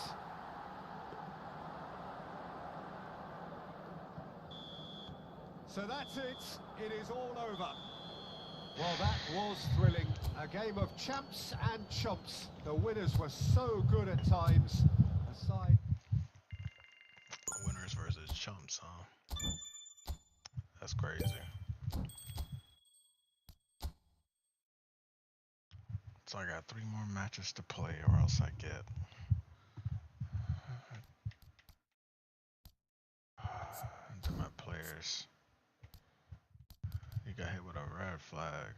So that's it. It is all over. Well, that was thrilling. A game of champs and chumps. The winners were so good at times. Aside. Winners versus chumps, huh? That's crazy. So I got 3 more matches to play or else I get into my players. He got hit with a red flag.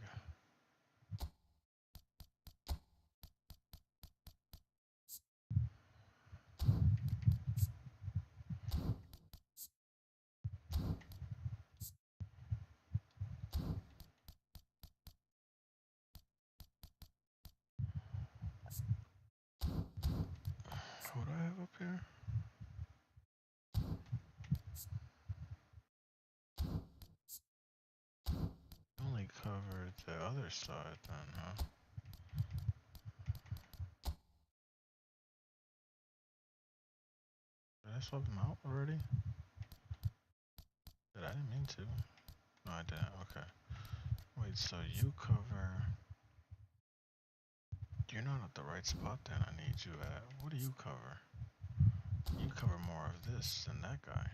What do I have up here? Only covered the other side then, huh? Did I swap them out already? Did I didn't mean to. No, I didn't. Okay. Wait, so you cover. You're not at the right spot then. I need you at. What do you cover? You cover more of this than that guy.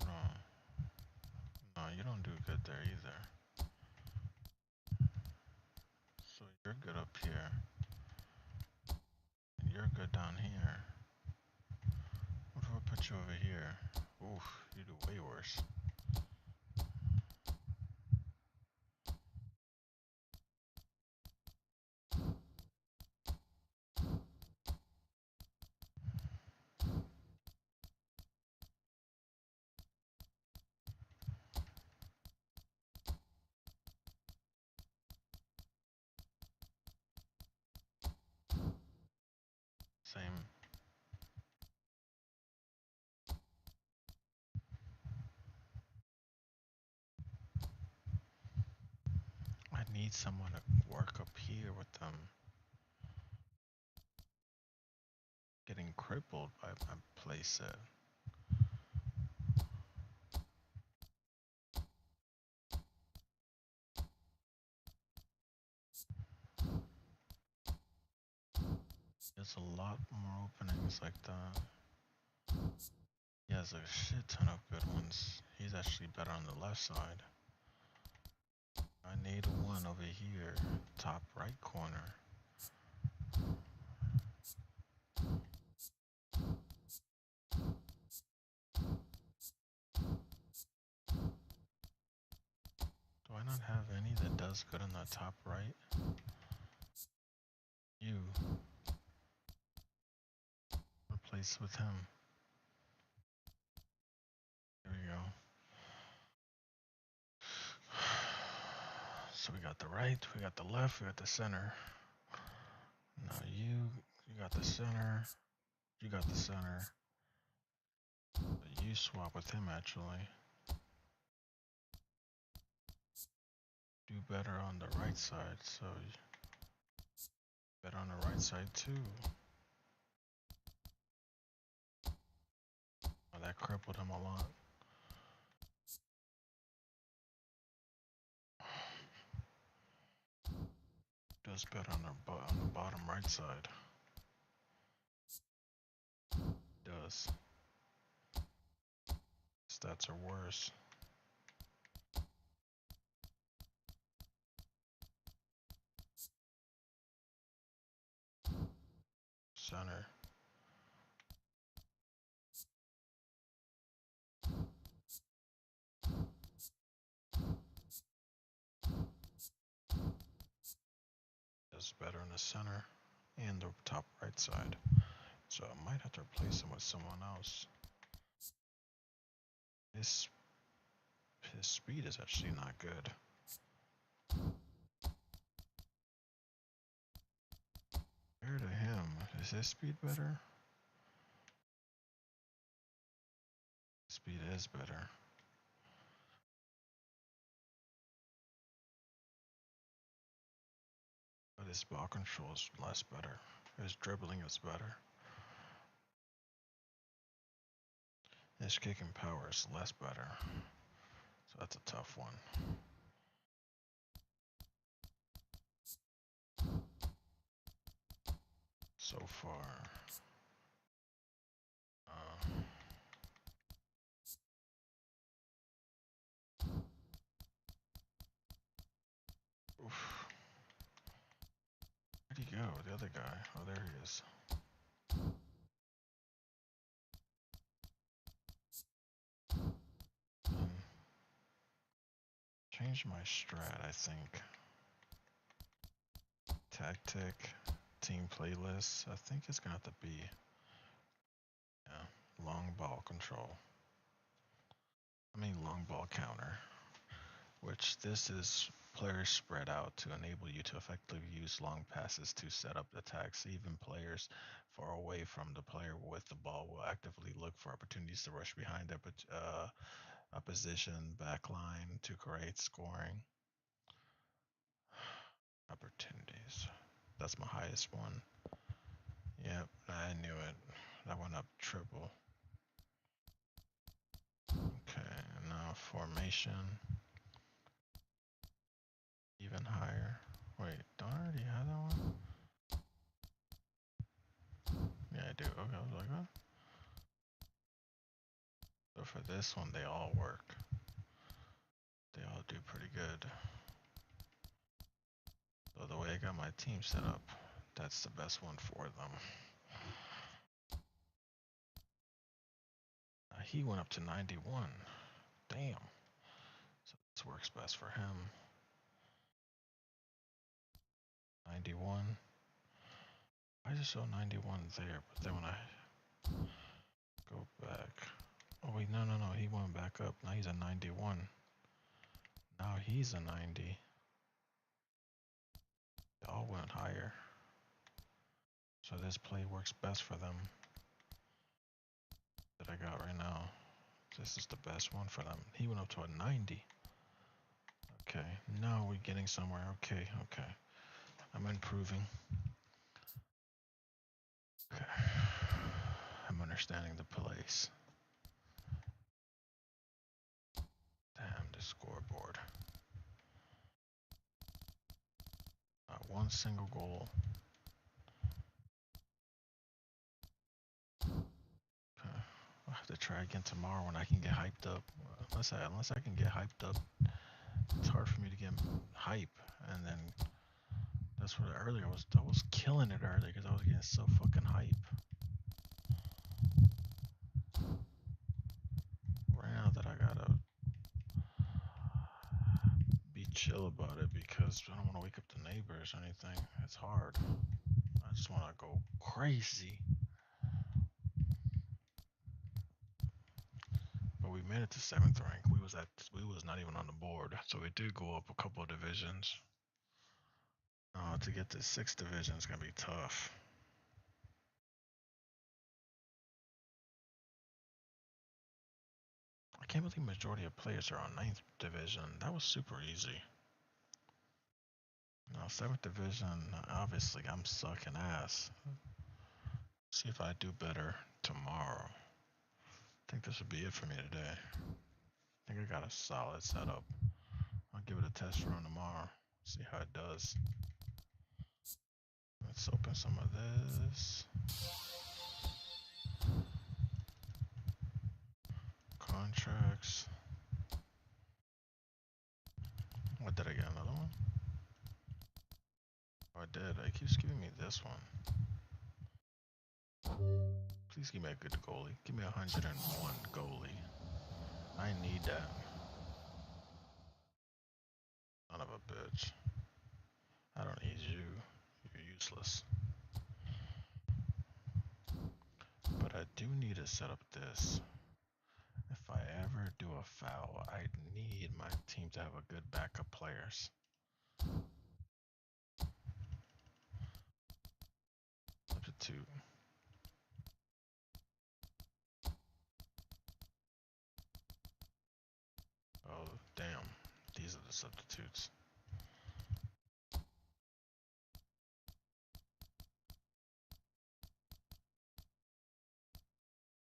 No. No, you don't do good there either. So you're good up here. And you're good down here. What if I put you over here? Oof, you do way worse. Same. I need someone to work up here with them. Getting crippled by my playset. There's a lot more openings like that. He has a shit ton of good ones. He's actually better on the left side. I need one over here, top right corner. Do I not have any that does good on the top right? You. Replace with him. There we go. So we got the right, we got the left, we got the center. Now you got the center, you got the center. But you swap with him actually. Do better on the right side, so better on the right side too. Oh, that crippled him a lot. Does better on the bottom right side. Does. Stats are worse. better in the center and the top right side. So I might have to replace him with someone else. His speed is actually not good. Compared to him, is his speed better? Speed is better. But his ball control is less better. His dribbling is better. His kicking power is less better. So that's a tough one. So far. Oof. Where'd he go? The other guy. Oh, there he is. Change my strat, I think. Tactic, team playlist. I think it's gonna have to be long ball control. I mean long ball counter, which this is players spread out to enable you to effectively use long passes to set up attacks. Even players far away from the player with the ball will actively look for opportunities to rush behind opposition backline to create scoring opportunities. That's my highest one. Yep, I knew it. That went up triple. Okay, now formation. Even higher. Wait, don't I already have that one? Yeah, I do. Okay, I was like, huh? So for this one, they all work. They all do pretty good. So the way I got my team set up, that's the best one for them. He went up to 91. Damn. So this works best for him. 91. I just show 91 there, but then when I go back, oh wait, no, he went back up. Now he's a 91. Now he's a 90. They all went higher. So this play works best for them that I got right now. This is the best one for them. He went up to a 90. Okay, now we're getting somewhere. Okay. I'm improving. Okay. I'm understanding the plays. Damn, the scoreboard. Not one single goal. Okay. I'll have to try again tomorrow when I can get hyped up. Unless I can get hyped up, it's hard for me to get hype. And then that's what earlier I was killing it earlier because I was getting so fucking hype. Right now that I gotta be chill about it because I don't want to wake up the neighbors or anything. It's hard. I just want to go crazy. But we made it to 7th rank. We was not even on the board, so we did go up a couple of divisions. To get to 6th division is gonna be tough. I can't believe the majority of players are on 9th division. That was super easy. Now 7th division, obviously I'm sucking ass. See if I do better tomorrow. I think this would be it for me today. I think I got a solid setup. I'll give it a test run tomorrow. See how it does. Let's open some of this. Contracts. What did I get? Another one? Oh, I did. It keeps giving me this one. Please give me a good goalie. Give me 101 goalie. I need that. Son of a bitch. I don't need you. useless. But I do need to set up this. If I ever do a foul, I need my team to have a good backup players. Substitute. Oh, damn. These are the substitutes.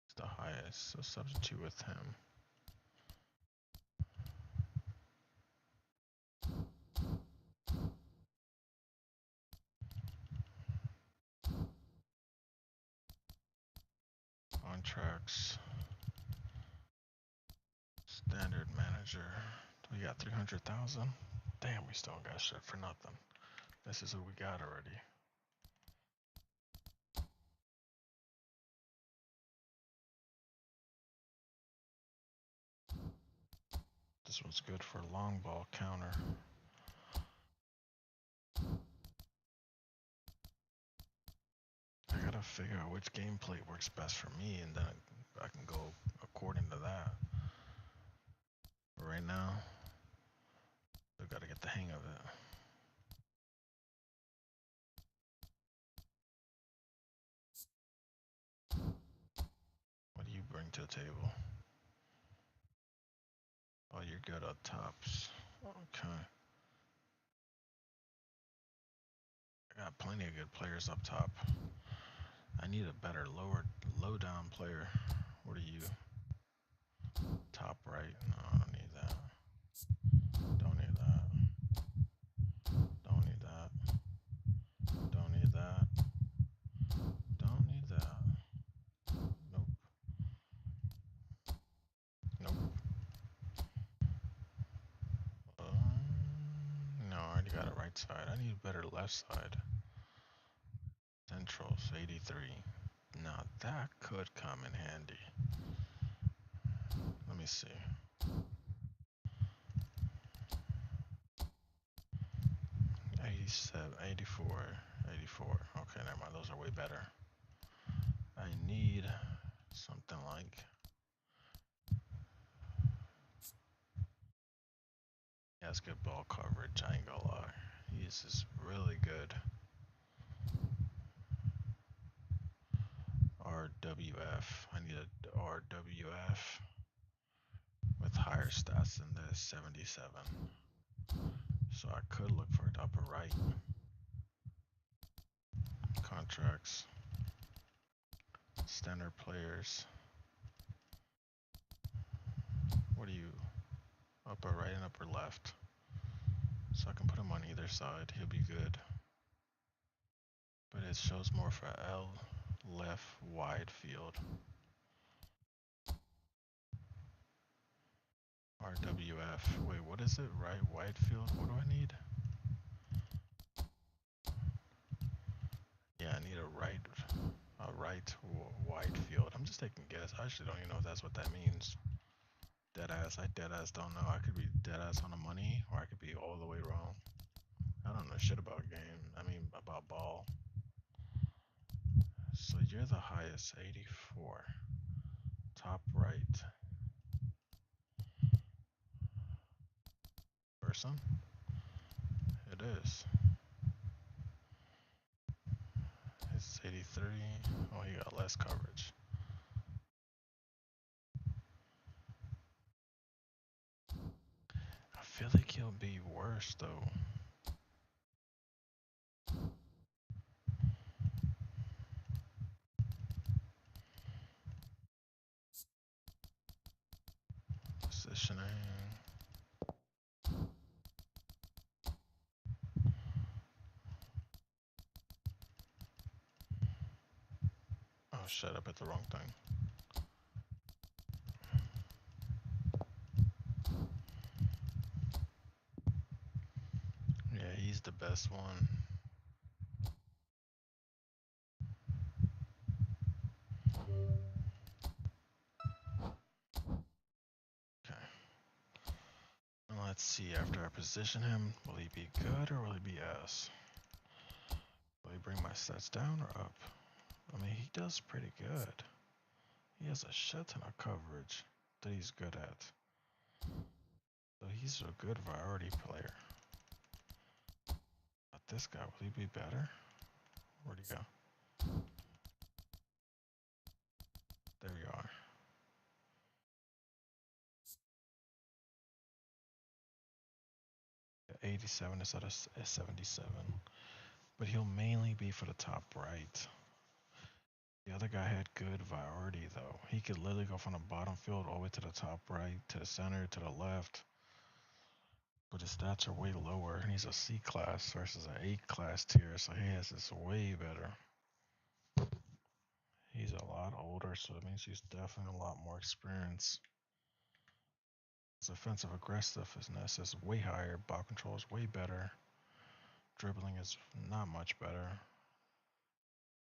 It's the highest, so substitute with him. Contracts. Standard manager. We got 300,000. Damn, we still got shit for nothing. This is what we got already. This one's good for long ball counter. I gotta figure out which gameplay works best for me, and then I can go according to that. But right now, I gotta get the hang of it. What do you bring to the table? Oh, you're good up tops. Okay. I got plenty of good players up top. I need a better low down player. What are you? Top right? No, I don't need that. Don't need that. Don't need that. Don't need that. Don't need that. Nope. Nope. No, I already got a right side. I need a better left side. Centrals, 83. Now that could come in handy. Let me see. 87, 84, 84. Okay, never mind. Those are way better. I need something like he has good ball coverage. I ain't gonna lie. He's just really good. RWF. I need a RWF with higher stats than this, 77. So I could look for it upper right. Contracts. Standard players. What are you? Upper right and upper left. So I can put him on either side. He'll be good. But it shows more for L, left, wide field. RWF. Wait, what is it? Right, wide field? What do I need? Yeah, I need a right wide field. I'm just taking a guess. I actually don't even know if that's what that means. Deadass. I deadass don't know. I could be deadass on the money, or I could be all the way wrong. I don't know shit about game. I mean, about ball. So you're the highest, 84. Top right. Person? It is. It's 83. Oh, he got less coverage. I feel like he'll be worse though. Positioning. Oh shit, I put the wrong thing. Yeah, he's the best one. Okay. And let's see, after I position him, will he be good or will he be ass? Will he bring my stats down or up? I mean, he does pretty good. He has a shit ton of coverage that he's good at. So he's a good variety player. But this guy, will he be better? Where'd he go? There we are. 87 instead of 77. But he'll mainly be for the top right. The other guy had good variety though. He could literally go from the bottom field all the way to the top right, to the center, to the left. But his stats are way lower. And he's a C class versus an A class tier, so he has this way better. He's a lot older, so it means he's definitely a lot more experienced. His offensive aggressiveness is way higher. Ball control is way better. Dribbling is not much better.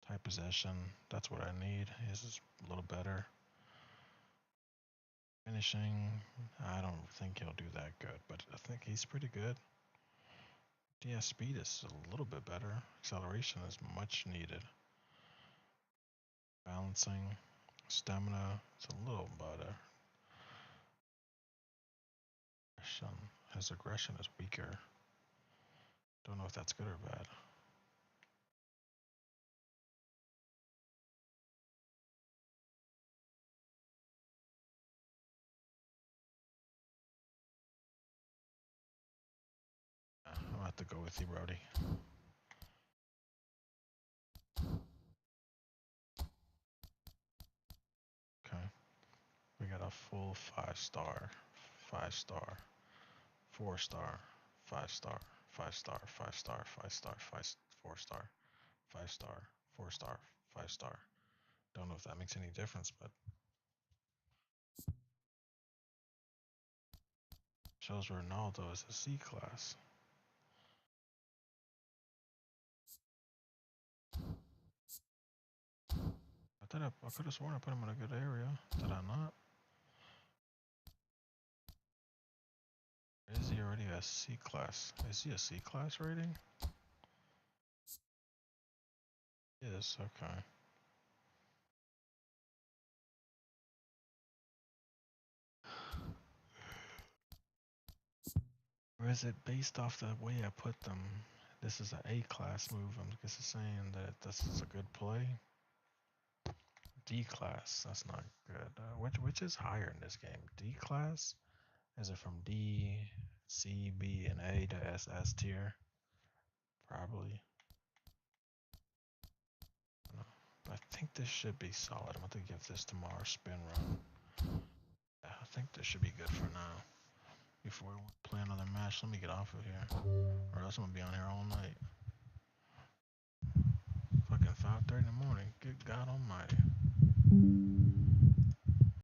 Tight possession, that's what I need. His is a little better. Finishing, I don't think he'll do that good, but I think he's pretty good. Yeah, speed is a little bit better. Acceleration is much needed. Balancing, stamina, it's a little better. His aggression is weaker. Don't know if that's good or bad. I'll have to go with you, Brody. Okay. We got a full 5-star, 5-star, 4-star, 5-star, 5-star, 5-star, 5-star, 4-star, 5-star, 4-star, 5-star. Don't know if that makes any difference, but shows Ronaldo is a C class. I could have sworn I put him in a good area. Did I not? Is he already a C class? Is he a C class rating? Yes, okay. Or is it based off the way I put them? This is an A class move. I'm just saying that this is a good play. D class, that's not good. Which is higher in this game? D class? Is it from D, C, B, and A to SS tier? Probably. But I think this should be solid. I'm going to give this tomorrow spin run. Yeah, I think this should be good for now. Before we play another match, let me get off of here. Or else I'm going to be on here all